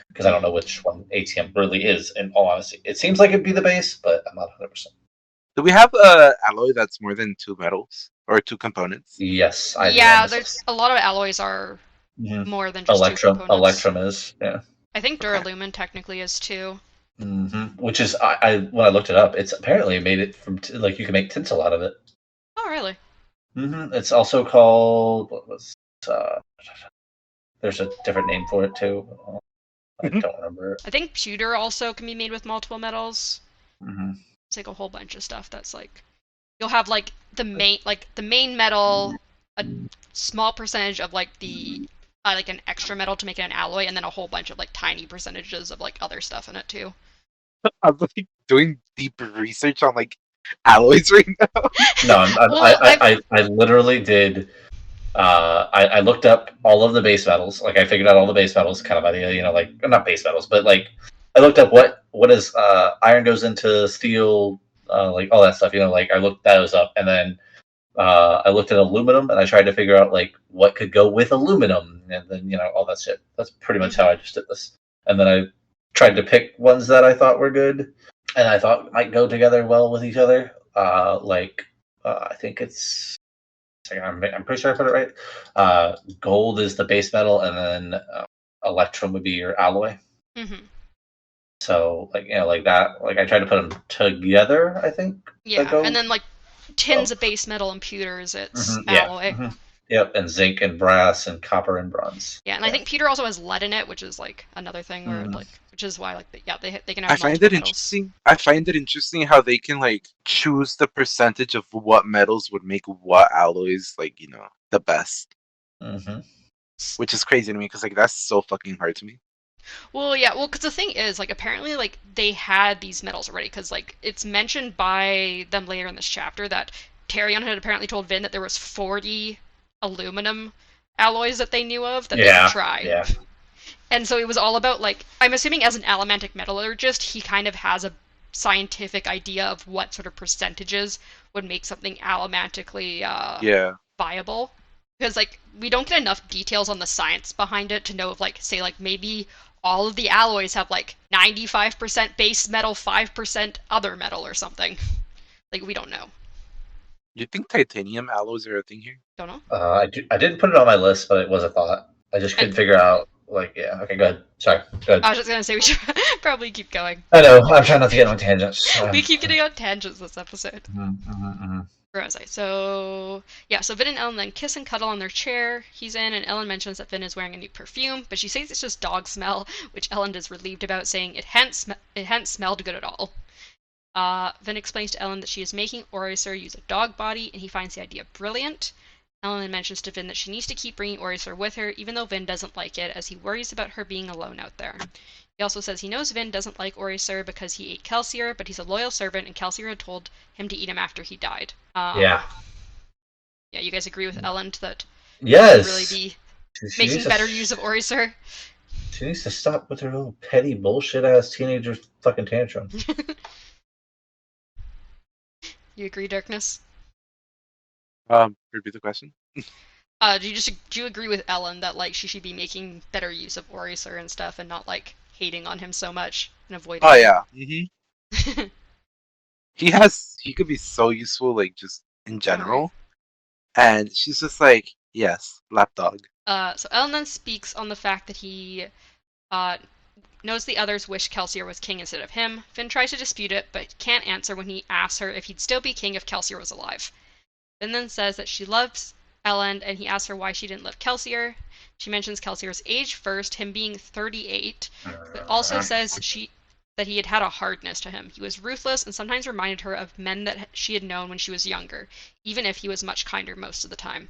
because I don't know which one ATM really is. In all honesty, it seems like it'd be the base, but I'm not 100%. do we have a alloy that's more than 2 metals or 2 components? Yes, I do. Yeah, there's a lot of alloys are more than just 2 components. Electrum is, yeah. I think Duralumin technically is too. Which is, I when I looked it up, it's apparently made it from like you can make tinsel out of it. Oh, really? It's also called what was there's a different name for it too. I don't remember. I think pewter also can be made with multiple metals. Mm-hmm. It's like a whole bunch of stuff that's like you'll have like the main metal, a small percentage of like the like an extra metal to make it an alloy, and then a whole bunch of like tiny percentages of like other stuff in it too. I'm like doing deep research on like alloys right now. No, I literally did. I looked up all of the base metals. Like I figured out all the base metals, kind of idea. Like not base metals, but like I looked up what is iron goes into steel, like all that stuff. Like I looked those up, and then I looked at aluminum, and I tried to figure out like what could go with aluminum, and then all that shit. That's pretty much how I just did this. And then I tried to pick ones that I thought were good, and I thought might go together well with each other. I think it's. I'm pretty sure I put it right. Gold is the base metal, and then electrum would be your alloy. So like that. Like I tried to put them together. I think. Yeah, and then like tin's a base metal, and pewter is its alloy. Yep, and zinc and brass and copper and bronze. Yeah, and I think pewter also has lead in it, which is like another thing where like, which is why like they can have. I find it interesting. I find it interesting how they can like choose the percentage of what metals would make what alloys like the best. Which is crazy to me because like that's so fucking hard to me. Well, yeah, because the thing is, like, apparently, like, they had these metals already, because, like, it's mentioned by them later in this chapter that Tarion had apparently told Vin that there was 40 aluminum alloys that they knew of that they could try. Yeah. And so it was all about, like, I'm assuming as an allomantic metallurgist, he kind of has a scientific idea of what sort of percentages would make something allomantically viable. Because, like, we don't get enough details on the science behind it to know if, like, say, like, maybe all of the alloys have, like, 95% base metal, 5% other metal or something. Like, we don't know. You think titanium alloys are a thing here? Don't know. I didn't put it on my list, but it was a thought. I just couldn't figure out, like, okay, go ahead. Sorry, go ahead. I was just going to say we should probably keep going. I know, I'm trying not to get on tangents. We keep getting on tangents this episode. Where was I? So Vin and Ellen then kiss and cuddle on their chair. He's in, and Ellen mentions that Vin is wearing a new perfume, but she says it's just dog smell, which Ellen is relieved about, saying it hadn't smelled good at all. Vin explains to Ellen that she is making Oriser use a dog body, and he finds the idea brilliant. Ellen mentions to Vin that she needs to keep bringing Oriser with her, even though Vin doesn't like it, as he worries about her being alone out there. He also says he knows Vin doesn't like Oriser because he ate Kelsier, but he's a loyal servant, and Kelsier had told him to eat him after he died. Yeah, you guys agree with Ellen that yes. really be She making better use of Oriser? She needs to stop with her little petty bullshit ass teenager fucking tantrum. You agree, Darkness? Repeat the question. Do you agree with Ellen that like she should be making better use of Oriser and stuff, and not like hating on him so much and avoiding? Oh yeah. He could be so useful, like just in general, and she's just like, yes, lapdog. So Ellen then speaks on the fact that he knows the others wish Kelsier was king instead of him. Finn tries to dispute it, but can't answer when he asks her if he'd still be king if Kelsier was alive. Finn then says that she loves Ellen, and he asks her why she didn't love Kelsier. She mentions Kelsier's age first, him being 38, but also says that he had a hardness to him. He was ruthless and sometimes reminded her of men that she had known when she was younger, even if he was much kinder most of the time.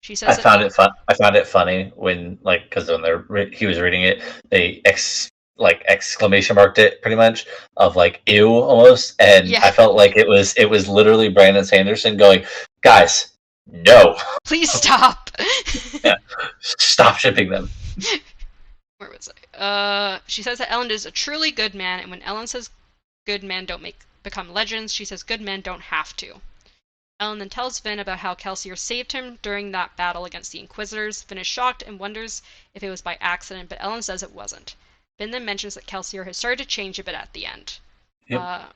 She says I found it funny when, like, because when he was reading it, they exclamation marked it pretty much of like ew almost, and Yeah. I felt like it was literally Brandon Sanderson going, guys, no, please stop. Yeah. Stop shipping them. Where was I? She says that Ellen is a truly good man, and when Ellen says good men don't become legends, she says good men don't have to. Ellen then tells Vin about how Kelsier saved him during that battle against the Inquisitors. Vin is shocked and wonders if it was by accident, but Ellen says it wasn't. Vin then mentions that Kelsier has started to change a bit at the end. Yep.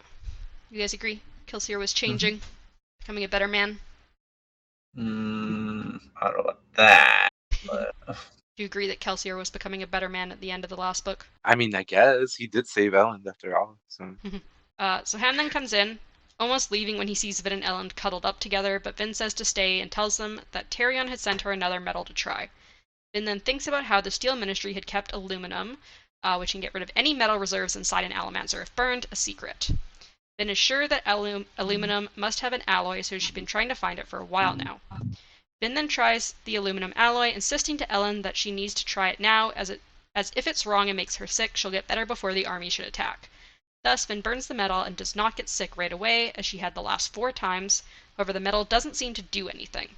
You guys agree? Kelsier was changing, becoming a better man? I don't know about that. But... Do you agree that Kelsier was becoming a better man at the end of the last book? I mean, I guess he did save Ellen after all. So, so Ham then comes in, almost leaving when he sees Vin and Ellen cuddled up together, but Vin says to stay and tells them that Tarion had sent her another metal to try. Vin then thinks about how the Steel Ministry had kept aluminum, which can get rid of any metal reserves inside an Allomancer if burned, a secret. Vin is sure that aluminum must have an alloy, so she's been trying to find it for a while now. Vin then tries the aluminum alloy, insisting to Ellen that she needs to try it now, as if it's wrong and makes her sick, she'll get better before the army should attack. Thus, Vin burns the metal and does not get sick right away, as she had the last 4 times. However, the metal doesn't seem to do anything.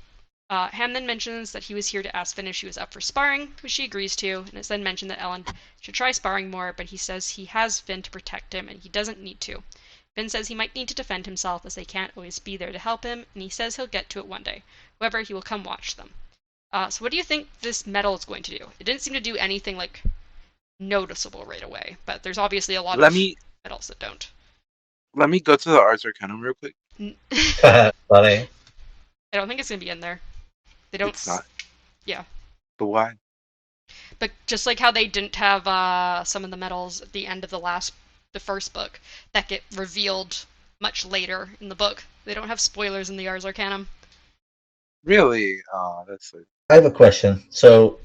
Ham then mentions that he was here to ask Vin if she was up for sparring, which she agrees to, and it's then mentioned that Ellen should try sparring more, but he says he has Vin to protect him, and he doesn't need to. Vin says he might need to defend himself, as they can't always be there to help him, and he says he'll get to it one day. However, he will come watch them. So what do you think this metal is going to do? It didn't seem to do anything, like, noticeable right away, but there's obviously a lot of metals that don't. Let me go to the Ars Arcanum real quick. Funny. I don't think it's going to be in there. They don't. It's not. Yeah. But why? But just like how they didn't have some of the metals at the end of the first book that get revealed much later in the book. They don't have spoilers in the Ars Arcanum. Really? Oh, that's like... I have a question. So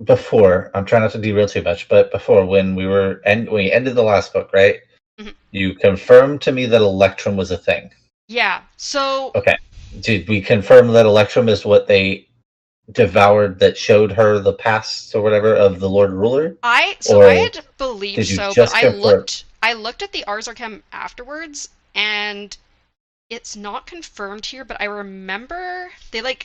before, I'm trying not to derail too much, but before when we ended the last book, right? Mm-hmm. You confirmed to me that Electrum was a thing. Yeah. So. Okay. Did we confirm that Electrum is what they devoured that showed her the past or whatever of the Lord Ruler? I had believed so, but I looked at the Ars Arcanum afterwards, and it's not confirmed here, but I remember they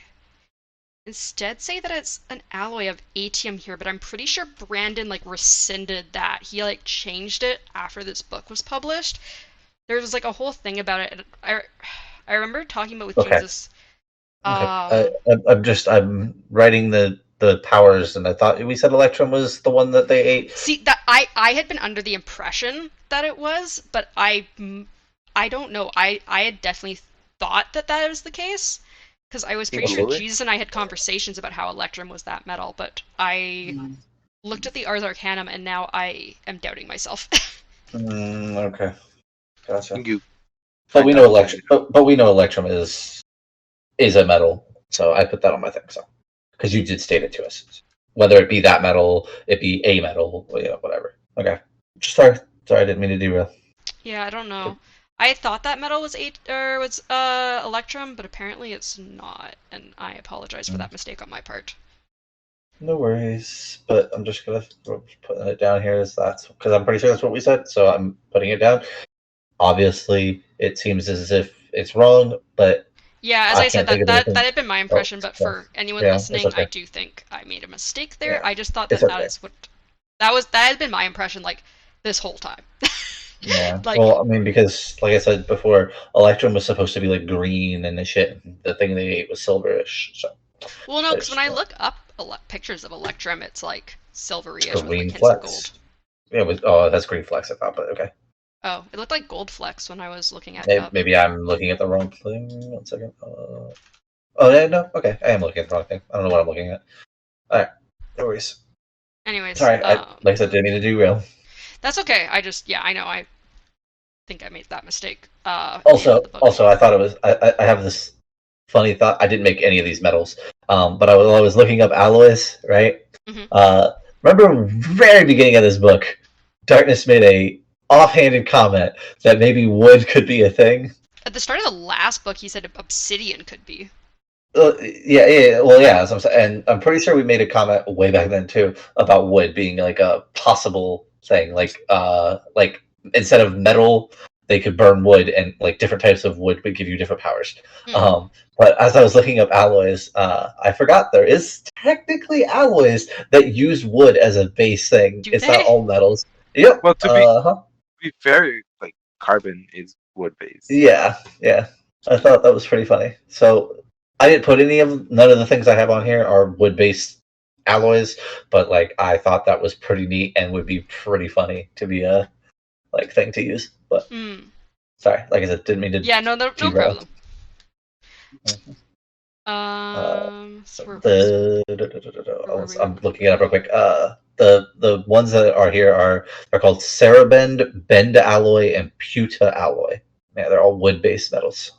instead say that it's an alloy of atium here, but I'm pretty sure Brandon rescinded that. He changed it after this book was published. There was a whole thing about it. I remember talking about with Jesus. Okay. I'm writing the powers, and I thought we said Electrum was the one that they ate. See, that I had been under the impression that it was, but I don't know. I had definitely thought that was the case, because I was pretty sure Jesus and I had conversations about how Electrum was that metal, but I looked at the Ars Arcanum, and now I am doubting myself. Okay. Gotcha. But we know Electrum. But we know Electrum is a metal, so I put that on my thing. So, because you did state it to us, whether it be that metal, it be a metal, whatever. Okay. Sorry, I didn't mean to derail. Yeah, I don't know. I thought that metal was Electrum, but apparently it's not, and I apologize for that mistake on my part. No worries, but I'm just gonna put it down here as that's because I'm pretty sure that's what we said, so I'm putting it down. Obviously, it seems as if it's wrong, but yeah, as I said, that had been my impression, but for anyone listening, okay. I do think I made a mistake there. Yeah, I just thought that is what that had been my impression like this whole time. Yeah. Well, I mean, because like I said before, Electrum was supposed to be like green and the shit. The thing they ate was silverish. So. Well, no, because when I look up pictures of Electrum, it's like silverish with like hints flex. of gold. Yeah, it that's green flex. I thought, but okay. Oh, it looked like gold flex when I was looking at it up. Maybe I'm looking at the wrong thing. 1 second. Oh, yeah, no. Okay, I am looking at the wrong thing. I don't know what I'm looking at. All right, no worries. Anyways, sorry. Like I said, didn't mean to derail. That's okay. I know. I think I made that mistake. Also, I thought it was. I have this funny thought. I didn't make any of these metals, but I was looking up alloys, right? Mm-hmm. Remember, very beginning of this book, Darkness made a offhanded comment that maybe wood could be a thing. At the start of the last book, he said obsidian could be. Yeah. Well, yeah. As I'm saying, and I'm pretty sure we made a comment way back then too about wood being like a possible thing. Like instead of metal, they could burn wood, and like different types of wood would give you different powers. But as I was looking up alloys, I forgot there is technically alloys that use wood as a base thing. It's not all metals. Yep. Well, to be fair, like carbon is wood based. Yeah. I thought that was pretty funny. So I didn't put none of the things I have on here are wood based alloys, but like I thought that was pretty neat and would be pretty funny to be a like thing to use. But sorry, like I said, didn't mean to. Yeah, no problem. I'm looking it up real quick. The ones that are here are called Cerebend, Bend alloy, and Puta alloy. Yeah, they're all wood based metals.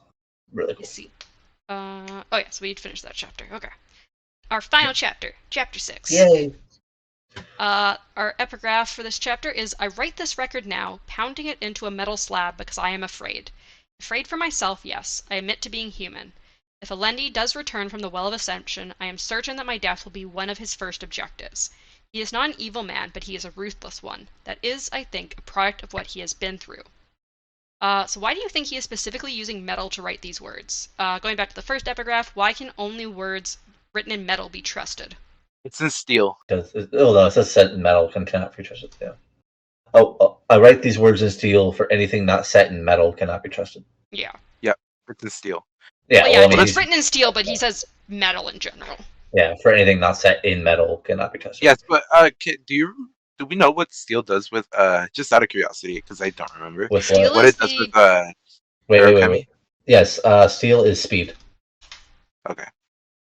Really cool. I see. Oh yeah, so we'd finished that chapter. Okay. Our final chapter, chapter 6. Yay! Our epigraph for this chapter is, I write this record now, pounding it into a metal slab because I am afraid. Afraid for myself, yes. I admit to being human. If Alendi does return from the Well of Ascension, I am certain that my death will be one of his first objectives. He is not an evil man, but he is a ruthless one. That is, I think, a product of what he has been through. So why do you think he is specifically using metal to write these words? Going back to the first epigraph, why can only words written in metal be trusted? It's in steel. No, it says set in metal cannot be trusted. Yeah. I write these words in steel, for anything not set in metal cannot be trusted. Yeah. Yep, it's in steel. Yeah, well, I mean, it's written in steel, but he says metal in general. Yeah, for anything not set in metal cannot be trusted. Yes, but do we know what steel does with just out of curiosity, because I don't remember with what it does with wait. Yes, steel is speed. Okay.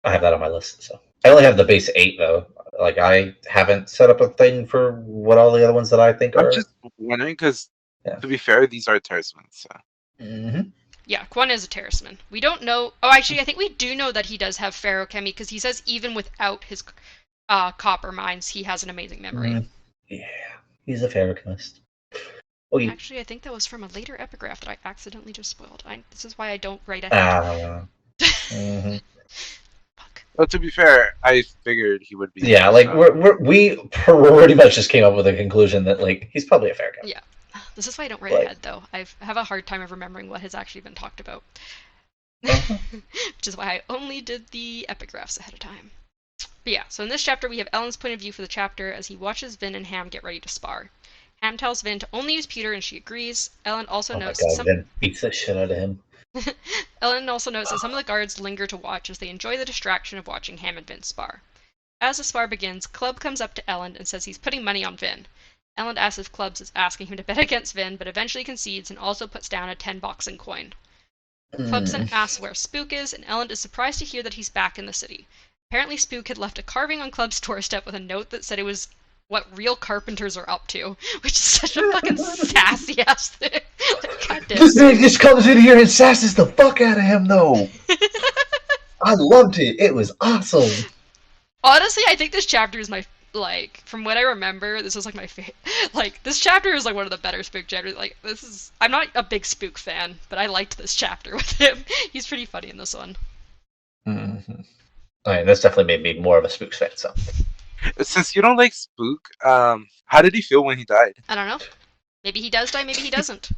I have that on my list, so I only have the base 8 though. Like I haven't set up a thing for what all the other ones that I think are. I'm just wondering because to be fair, these are Terracemen. So. Mm-hmm. Yeah, Quan is a Terraceman. We don't know. Oh, actually, I think we do know that he does have ferrochemy because he says even without his copper mines, he has an amazing memory. Yeah, he's a ferrochemist. Okay. Actually, I think that was from a later epigraph that I accidentally just spoiled. This is why I don't write ahead. Mm-hmm. Well, to be fair, I figured he would be. Yeah, like we pretty much just came up with a conclusion that like he's probably a ferrochemist. Yeah. This is why I don't write ahead, though. I have a hard time of remembering what has actually been talked about. Which is why I only did the epigraphs ahead of time. But yeah, so in this chapter we have Elend's point of view for the chapter as he watches Vin and Ham get ready to spar. Ham tells Vin to only use pewter and she agrees. Elend also notes Vin beats the shit out of him. Elend also notes that some of the guards linger to watch as they enjoy the distraction of watching Ham and Vin spar. As the spar begins, Club comes up to Elend and says he's putting money on Vin. Elend asks if Clubs is asking him to bet against Vin, but eventually concedes and also puts down a 10 boxing coin. Clubs then asks where Spook is, and Elend is surprised to hear that he's back in the city. Apparently Spook had left a carving on Club's doorstep with a note that said it was what real carpenters are up to, which is such a fucking sassy ass thing. This man just comes in here and sasses the fuck out of him, though. I loved it. It was awesome. Honestly, I think this chapter is my like, from what I remember, this was like my favorite. Like, this chapter is like one of the better Spook chapters. Like, I'm not a big Spook fan, but I liked this chapter with him. He's pretty funny in this one. Mm-hmm. I mean, this definitely made me more of a Spooks fan. So, Since you don't like Spook, how did he feel when he died? I don't know. Maybe he does die, maybe he doesn't.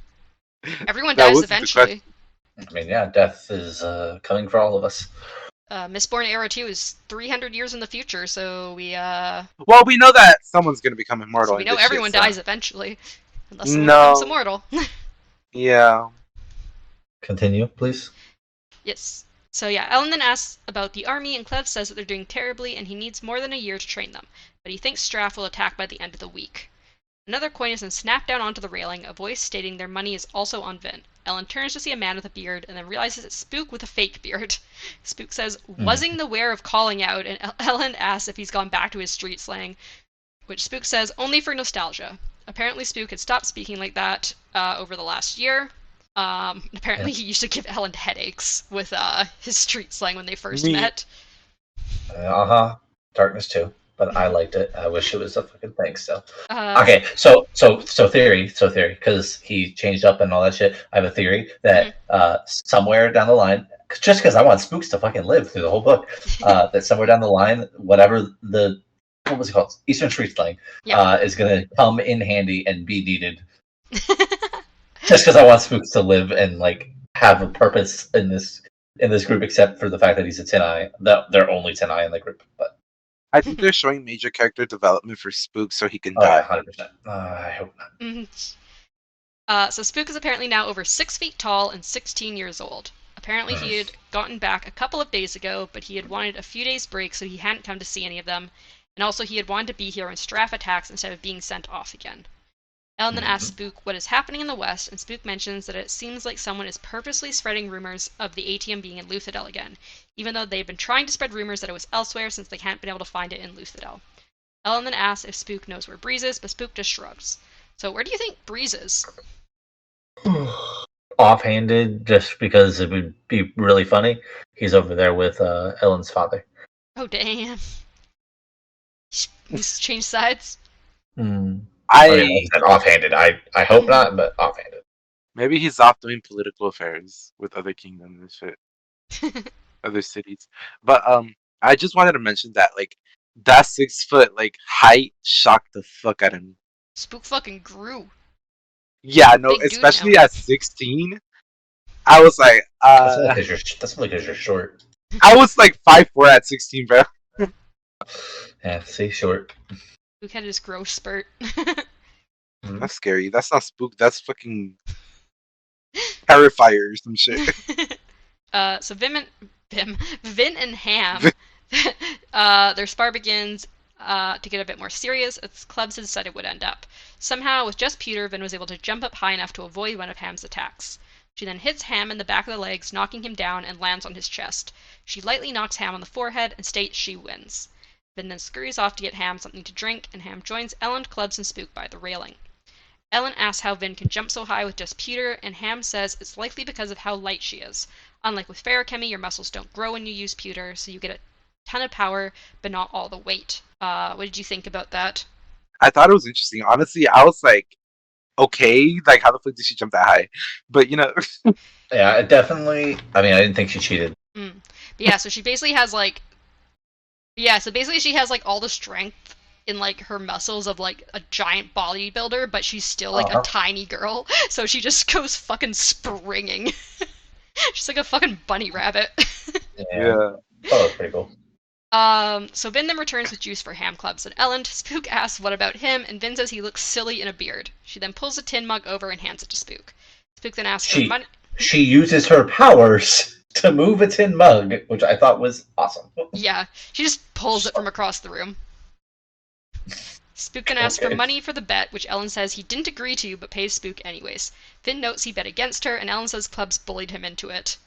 Everyone That dies was the eventually. I mean, yeah, death is coming for all of us. Mistborn Era 2 is 300 years in the future, so Well, we know that someone's gonna become immortal. so we in know this everyone shit, so. dies eventually. Unless someone No. becomes immortal. Yeah. Continue, please. Yes. So yeah, Ellen then asks about the army, and Clev says that they're doing terribly and he needs more than a year to train them, but he thinks Straff will attack by the end of the week. Another coin is then snapped down onto the railing, a voice stating their money is also on Vin. Ellen turns to see a man with a beard and then realizes it's Spook with a fake beard. Spook says, "Wasn't aware of calling out," and Ellen asks if he's gone back to his street slang, which Spook says only for nostalgia. Apparently Spook had stopped speaking like that over the last year. Apparently he used to give Ellen headaches with his street slang when they first met. Darkness too, but I liked it. I wish it was a fucking thing still. Uh, Okay, so theory, because he changed up and all that shit. I have a theory that somewhere down the line, just because I want Spooks to fucking live through the whole book, that somewhere down the line, whatever what was it called, Eastern Street Slang, is gonna come in handy and be needed. Just because I want Spooks to live and like have a purpose in this group, except for the fact that he's a 10-eye. They're only 10-eye in the group, but I think they're showing major character development for Spook so he can die. 100%. I hope not. So Spook is apparently now over 6 feet tall and 16 years old. Apparently he had gotten back a couple of days ago, but he had wanted a few days break, so he hadn't come to see any of them. And also he had wanted to be here when Straff attacks instead of being sent off again. Ellen then asks Spook what is happening in the West, and Spook mentions that it seems like someone is purposely spreading rumors of the ATM being in Luthadel again, even though they've been trying to spread rumors that it was elsewhere since they hadn't been able to find it in Luthadel. Ellen then asks if Spook knows where Breeze is, but Spook just shrugs. So where do you think Breeze is? Offhanded, just because it would be really funny. He's over there with Ellen's father. Oh, damn. He's changed sides? I said offhanded. I hope not, but offhanded. Maybe he's off doing political affairs with other kingdoms and shit. Other cities. But I just wanted to mention that like that 6 foot like height shocked the fuck out of me. Spook fucking grew. Yeah, no, especially at 16. I was like, that's because you're short. I was like 5'4" at 16, bro. Yeah, see, short. Spook had his growth spurt. That's scary. That's not Spook. That's fucking Terrifier or some shit. So Vin and Ham, their spar begins to get a bit more serious as Clubs had said it would end up. Somehow, with just Pewter, Vin was able to jump up high enough to avoid one of Ham's attacks. She then hits Ham in the back of the legs, knocking him down, and lands on his chest. She lightly knocks Ham on the forehead and states she wins. Vin then scurries off to get Ham something to drink, and Ham joins Ellen, Clubs, and Spook by the railing. Ellen asks how Vin can jump so high with just Pewter, and Ham says it's likely because of how light she is. Unlike with Ferrochemy, your muscles don't grow when you use Pewter, so you get a ton of power, but not all the weight. What did you think about that? I thought it was interesting. Honestly, I was like, okay, like how the fuck did she jump that high? But you know. Yeah, it definitely. I mean, I didn't think she cheated. But yeah, so she basically has like. Yeah, so basically she has like all the strength in like her muscles of like a giant bodybuilder, but she's still like a tiny girl, so she just goes fucking springing. She's like a fucking bunny rabbit. Yeah. Oh, that's pretty cool. So Vin then returns with juice for Ham, Clubs, and Ellen. Spook asks what about him, and Vin says he looks silly in a beard. She then pulls a tin mug over and hands it to Spook. Spook then asks for money. She uses her powers to move a tin mug, which I thought was awesome. Yeah, she just pulls it from across the room. Spook then asks for money for the bet, which Ellen says he didn't agree to, but pays Spook anyways. Vin notes he bet against her, and Ellen says Clubs bullied him into it.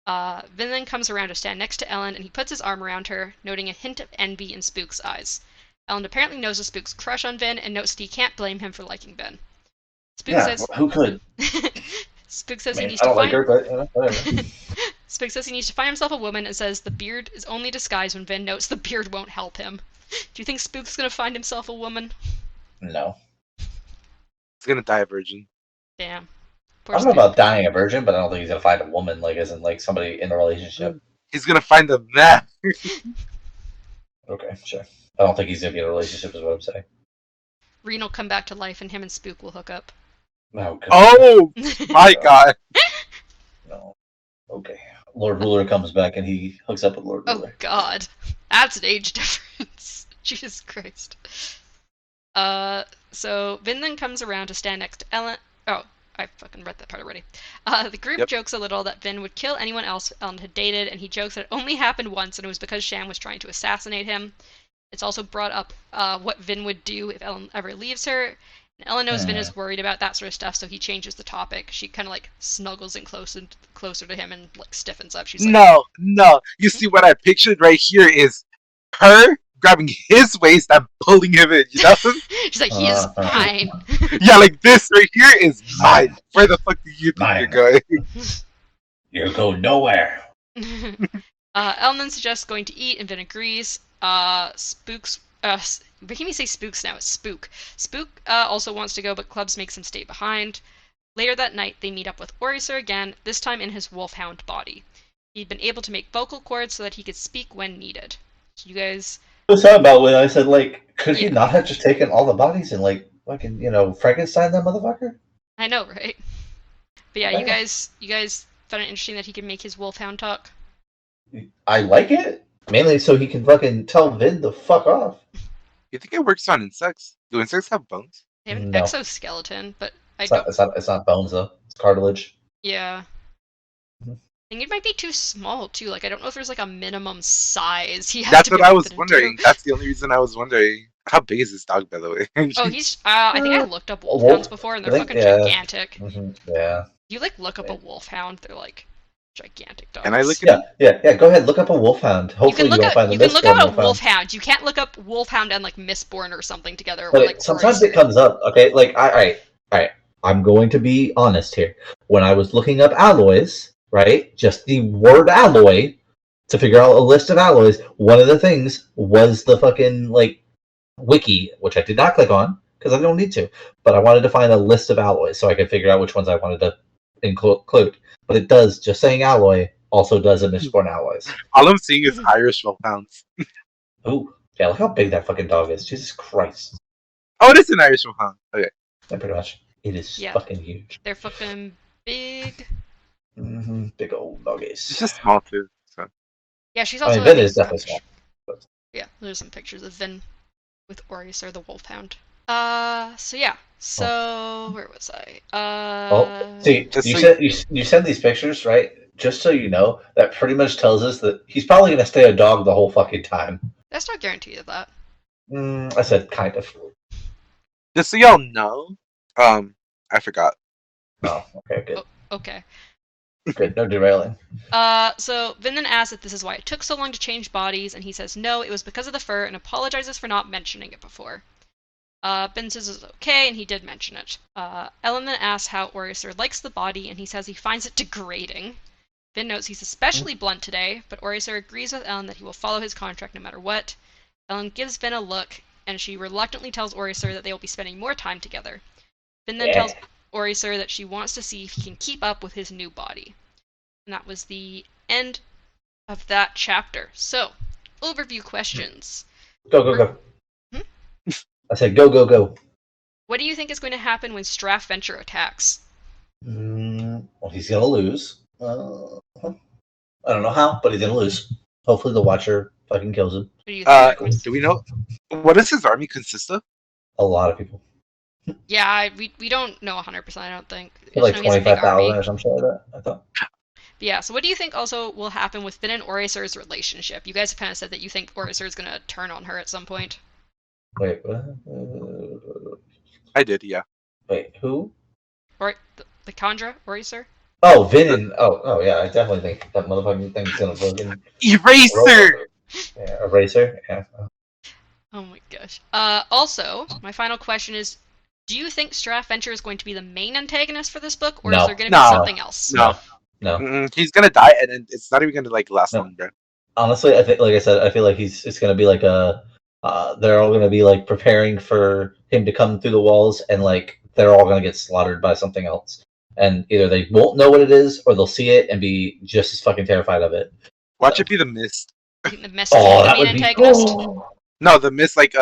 Vin then comes around to stand next to Ellen, and he puts his arm around her, noting a hint of envy in Spook's eyes. Ellen apparently knows of Spook's crush on Vin, and notes that he can't blame him for liking Vin. Spook says, who could? Spook says I mean, he needs to find. like her, but whatever. Spook says he needs to find himself a woman, and says the beard is only disguised when Vin notes the beard won't help him. Do you think Spook's gonna find himself a woman? No. He's gonna die a virgin. Damn. I Poor don't know Spook. about dying a virgin, but I don't think he's gonna find a woman, like as in like somebody in a relationship. He's gonna find a man. Okay, sure. I don't think he's gonna be in a relationship, is what I'm saying. Reen will come back to life and him and Spook will hook up. Oh, God. Oh my god. No. Okay. Lord Ruler comes back and he hooks up with Lord Oh Ruler. god. That's an age difference. Jesus Christ. So Vin then comes around to stand next to Ellen. Oh, I fucking read that part already. The group jokes a little that Vin would kill anyone else Ellen had dated, and he jokes that it only happened once and it was because Sham was trying to assassinate him. It's also brought up what Vin would do if Ellen ever leaves her. And Ellen knows Vin is worried about that sort of stuff, so he changes the topic. She kind of like snuggles in closer to him and like stiffens up. She's like, No. You see what I pictured right here is her grabbing his waist and pulling him in, you know? she's like, he is mine. Yeah, like this right here is mine. Where the fuck do you think Mine. you're going? You're going nowhere. Ellen then suggests going to eat, and Vin agrees. Spook's making me say Spooks now. It's Spook. Spook also wants to go, but Clubs makes him stay behind. Later that night, they meet up with Oriser again, this time in his wolfhound body. He'd been able to make vocal cords so that he could speak when needed. So you guys... I was talking about when I said, like, could he not have just taken all the bodies and, like, fucking, Frankenstein that motherfucker? I know, right? But yeah, you guys found it interesting that he could make his wolfhound talk? I like it. Mainly so he can fucking tell Vin the fuck off. You think it works on insects? Do insects have bones? They have an No. exoskeleton, but It's not bones, though. It's cartilage. Yeah. Mhm. I think it might be too small, too. Like, I don't know if there's, like, a minimum size he has That's to what be I was limited wondering. to. That's the only reason I was wondering. How big is this dog, by the way? Oh, he's... I think I looked up wolf? wolfhounds before, and they're fucking gigantic. Mm-hmm. Yeah. You, like, look up a wolfhound, they're, like, gigantic dogs. Can I look at Yeah, go ahead, look up a wolfhound. Hopefully you won't find the You can look Mistborn up a wolfhound. wolfhound. You can't look up wolfhound and, like, Mistborn or something together. But or, like, sometimes it comes up, okay? Like, alright. I'm going to be honest here. When I was looking up alloys, right? Just the word alloy, to figure out a list of alloys, one of the things was the fucking, like, wiki, which I did not click on, because I don't need to. But I wanted to find a list of alloys so I could figure out which ones I wanted to include. But it does, just saying alloy, also does a Mistborn alloys. All I'm seeing is Irish wolfhounds. Ooh. Yeah, look how big that fucking dog is. Jesus Christ. Oh, it is an Irish wolfhound. Okay. Yeah, pretty much. It is fucking huge. They're fucking big. Mm-hmm. Big old doggies. It's just small, too. So. Yeah, she's also... Vin is definitely small. But... Yeah, there's some pictures of Vin with Oriser, the wolfhound. So yeah. So, where was I? See, you send these pictures, right? Just so you know, that pretty much tells us that he's probably going to stay a dog the whole fucking time. That's not guaranteed of that. I said kind of. Just so y'all know, I forgot. Oh, okay, good. Okay. Good, no derailing. So Vin then asks if this is why it took so long to change bodies, and he says no, it was because of the fur, and apologizes for not mentioning it before. Ben says it's okay, and he did mention it. Ellen then asks how Oriser likes the body, and he says he finds it degrading. Vin notes he's especially blunt today, but Oriser agrees with Ellen that he will follow his contract no matter what. Ellen gives Vin a look, and she reluctantly tells Oriser that they will be spending more time together. Vin then tells Oriser that she wants to see if he can keep up with his new body. And that was the end of that chapter. So, overview questions. Go. I said go. What do you think is going to happen when Straff Venture attacks? Well, he's going to lose. I don't know how, but he's going to lose. Hopefully the Watcher fucking kills him. What do you think? Do we know? What does his army consist of? A lot of people. Yeah, we don't know 100%, I don't think. Like 25,000 or something like that, I thought. But yeah, so what do you think also will happen with Finn and Oriser's relationship? You guys have kind of said that you think Oriser is going to turn on her at some point. Wait, what? I did, yeah. Wait, who? Or the Kandra, Oriser? Oh, Vin and... Oh, yeah, I definitely think that motherfucking thing's gonna fucking... Eraser! Yeah, Eraser? Yeah. Oh my gosh. Also, my final question is, do you think Straff Venture is going to be the main antagonist for this book, or is there going to be something else? No. He's gonna die, and it's not even gonna last long, bro. Honestly, I think, like I said, I feel like it's gonna be like a they're all going to be like preparing for him to come through the walls, and like they're all going to get slaughtered by something else. And either they won't know what it is, or they'll see it and be just as fucking terrified of it. Watch So. it be the mist. I think the Mist is gonna be the that main would be antagonist. cool. No, the mist like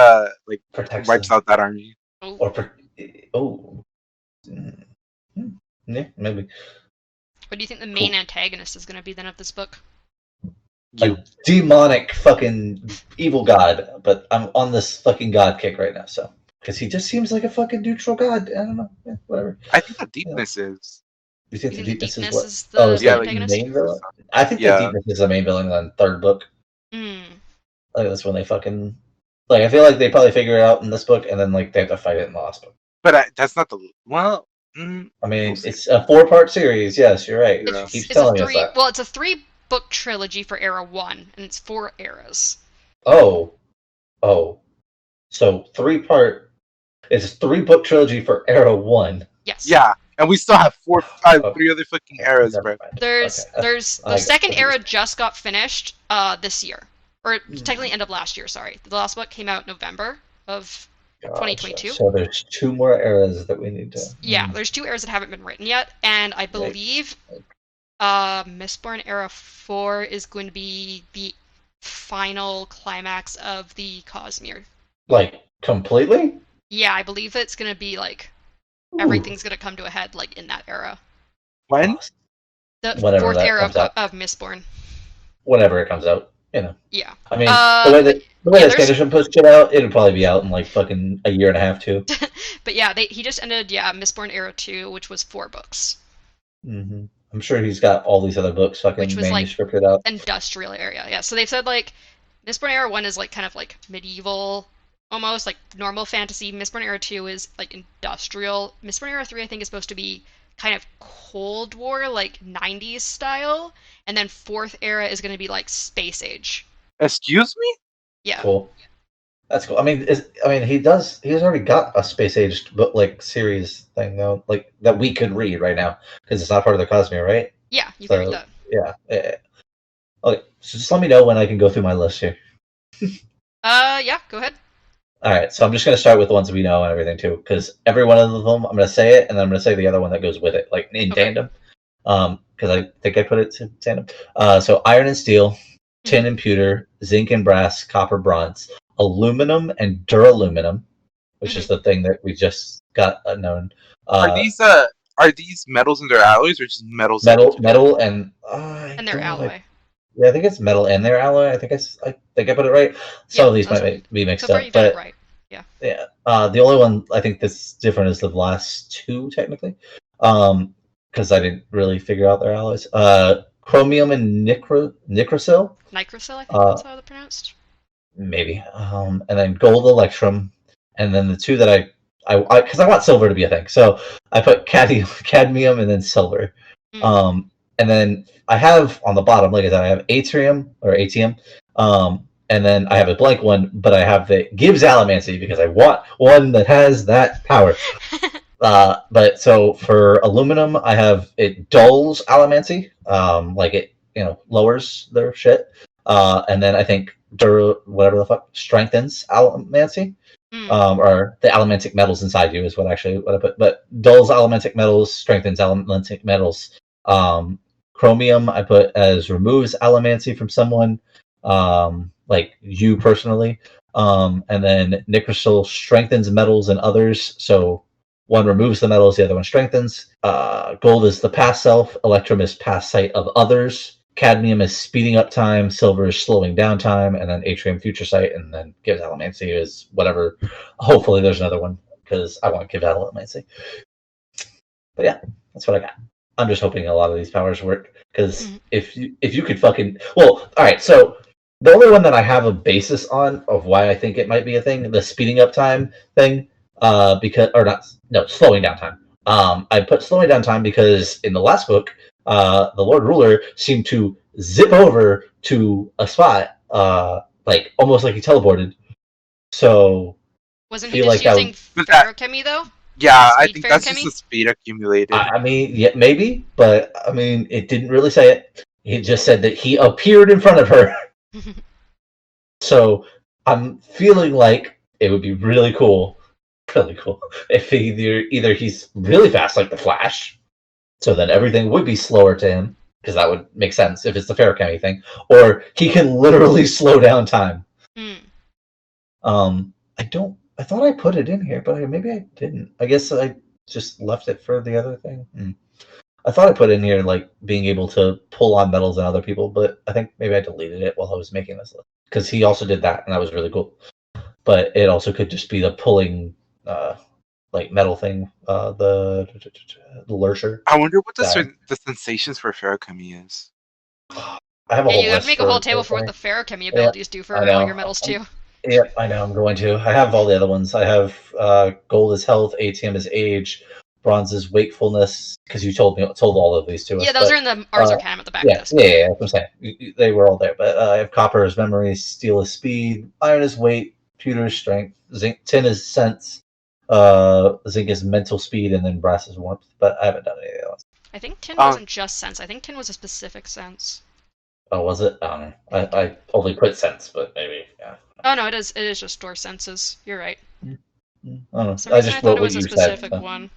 Protects wipes them. out that army. Oh, Or yeah, maybe what do you think the main antagonist is gonna be then of this book? You. a demonic fucking evil god. But I'm on this fucking god kick right now, so because he just seems like a fucking neutral god. I don't know, yeah, whatever. I think the deepness is. You think You the think the deepness is deepness what? is Oh, the is Yeah, that like the antagonist? main villain? I think the Yeah. deepness is the main villain in the third book. Hmm. Like that's when they fucking like. I feel like they probably figure it out in this book, and then like they have to fight it in the last book. But that's not the I mean, we'll see. it's a 4-part series. Yes, you're right. Yeah. He keeps It's a telling us three. that. Well, it's a 3-book trilogy for Era 1, and it's 4 eras. Oh, so 3-part. It's a 3-book trilogy for Era 1. Yes. Yeah, and we still have 4, 5, Oh. 3 other fucking eras, Never bro. mind. There's Okay. the I second got era it. just got finished this year, or technically end of last year. Sorry, the last book came out November of Gotcha. 2022. So there's 2 more eras that we need to. Yeah, there's 2 eras that haven't been written yet, and I believe Mistborn Era 4 is going to be the final climax of the Cosmere. Like completely. Yeah, I believe it's going to be like Ooh. everything's going to come to a head like in that era. When? The Whenever 4th that era comes out. of Mistborn. Whenever it comes out, Yeah. I mean, the way that there's- Ascension puts shit out, it'll probably be out in like fucking a year and a half too. But yeah, he just ended Mistborn Era 2, which was 4 books. Mm-hmm. I'm sure he's got all these other books fucking Which was, like, manuscripted out. Industrial area, yeah. So they've said like Mistborn Era 1 is like kind of like medieval, almost like normal fantasy. Mistborn Era 2 is like industrial. Mistborn Era 3 I think is supposed to be kind of Cold War, like 90s style, and then 4th era is going to be like space age. Excuse me? Yeah. Cool. That's cool. I mean, he's already got a space aged book like series thing though, like that we could read right now because it's not part of the Cosmere, right? Yeah, you can read that. Yeah. Okay, so just let me know when I can go through my list here. Yeah, go ahead. All right, so I'm just gonna start with the ones we know and everything too, because every one of them I'm gonna say it, and then I'm gonna say the other one that goes with it, like in tandem. Because I think I put it to tandem. So iron and steel, tin and pewter, zinc and brass, copper, bronze, aluminum and duraluminum, which is the thing that we just got known. Are these metals and their alloys, or just metals? Metal, and their alloy. Yeah, I think it's metal and their alloy. I think I put it right. Some of these might be mixed so far up, you got but it right. Yeah. The only one I think that's different is the last 2 technically, because I didn't really figure out their alloys. Chromium and nicrosil. Nicrosil, I think that's how they're pronounced. Maybe. And then gold, electrum, and then the 2 that I because I want silver to be a thing, so I put cadmium and then silver. And then I have on the bottom, like I said, I have atrium or atium. And then I have a blank one, but I have the gives allomancy because I want one that has that power. But so for aluminum, I have it dulls allomancy, like it lowers their shit. And then I think whatever the fuck strengthens allomancy. Or the allomantic metals inside you is what I put. But dulls allomantic metals, strengthens allomantic metals. Chromium I put as removes allomancy from someone, like you personally. And then nicrosil strengthens metals and others. So one removes the metals, the other one strengthens. Gold is the past self. Electrum is past sight of others. Cadmium is speeding up time. Silver is slowing down time. And then atrium future sight. And then gives allomancy is whatever. Hopefully there's another one because I want to give allomancy. But yeah, that's what I got. I'm just hoping a lot of these powers work because if you could fucking all right. So the only one that I have a basis on of why I think it might be a thing, the speeding up time thing, slowing down time. I put slowing down time because in the last book, the Lord Ruler seemed to zip over to a spot, like almost like he teleported. So wasn't he just using feruchemy though? Yeah, I think that's just the speed accumulated. I mean, yeah, maybe, but I mean, it didn't really say it. It just said that he appeared in front of her. So I'm feeling like it would be really cool, if either he's really fast like the Flash, so then everything would be slower to him because that would make sense if it's the Farrakami thing, or he can literally slow down time. I don't. I thought I put it in here, but maybe I didn't. I guess I just left it for the other thing. I thought I put in here like being able to pull on metals and other people, but I think maybe I deleted it while I was making this list because he also did that, and that was really cool. But it also could just be the pulling, like metal thing, the lurcher. I wonder what the sensations for Farrakami is. I have a whole you have list to make a whole table for what the Farrakami abilities do for all your metals too. Yeah, I know. I'm going to. I have all the other ones. I have gold is health, ATM is age, bronze is wakefulness. Because you told all of these to us. Yeah, those are in the Ars Arcanum at the back of this. Yeah. That's what I'm saying. They were all there. But I have copper is memory, steel is speed, iron is weight, pewter is strength, tin is sense, zinc is mental speed, and then brass is warmth. But I haven't done any of those. I think tin wasn't just sense. I think tin was a specific sense. Oh, was it? I don't know. I only put sense, but maybe, yeah. Oh no, it is just store senses. You're right. I don't know. I just thought it was a specific one.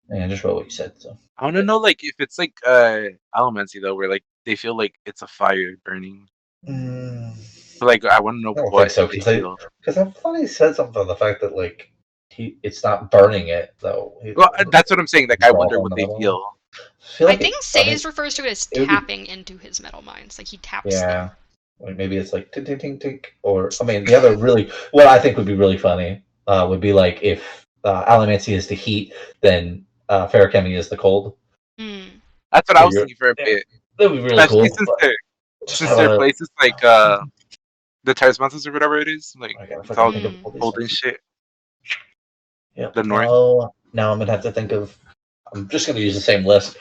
Yeah, just wrote what you said. So I want to know, like, if it's like Allomancy though, where like they feel like it's a fire burning. But, like, I want to know what so, they feel. Because I thought he said something about the fact that like it's not burning it though. Well, that's what I'm saying. Like, I wonder what they feel. I think Sayes refers to it as tapping into his metal mines. Like he taps them. Like maybe it's like tink tink tink tink, or I mean the other really what I think would be really funny would be like if Allomancy is the heat, then Farrakami is the cold. That's what I was thinking for a bit. That would be really especially cool. Since there are places like the Tasmans or whatever it is, like it's all cold and shit. Yeah. The north. Oh, now I'm gonna have to think of. I'm just gonna use the same list.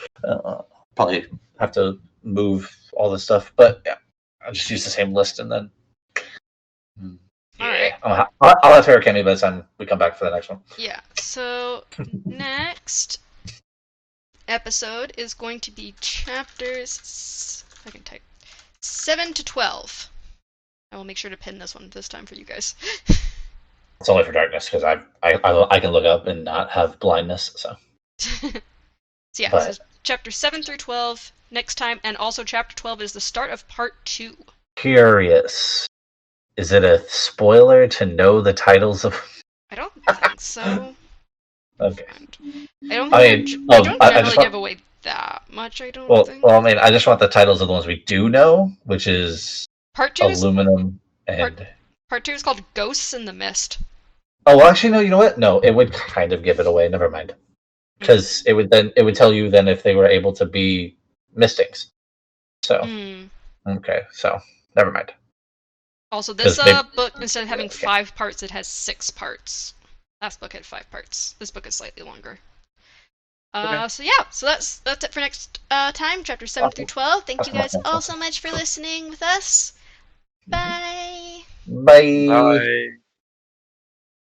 Probably have to move all this stuff, but yeah, I'll just use the same list and then. Alright. I'll have Farrakami by the time we come back for the next one. Yeah. So next episode is going to be chapters. If I can type 7 to 12. I will make sure to pin this one this time for you guys. It's only for darkness because I can look up and not have blindness. So. So yeah, so chapter 7 through 12 next time, and also chapter 12 is the start of part 2. Curious. Is it a spoiler to know the titles of? I don't think so. Okay. I don't generally give away that much. I don't think. Well, I mean, I just want the titles of the ones we do know, which is part 2 aluminum and. Part 2 is called Ghosts in the Mist. Oh, well, actually, no. You know what? No, it would kind of give it away. Never mind. Because it would tell you then if they were able to be mistings. So okay, so never mind. Also, this book, instead of having 5 parts, it has 6 parts. Last book had 5 parts. This book is slightly longer. So yeah, so that's it for next time, chapter 7 through 12. Thank you guys all so much for listening with us. Bye. Bye. Bye.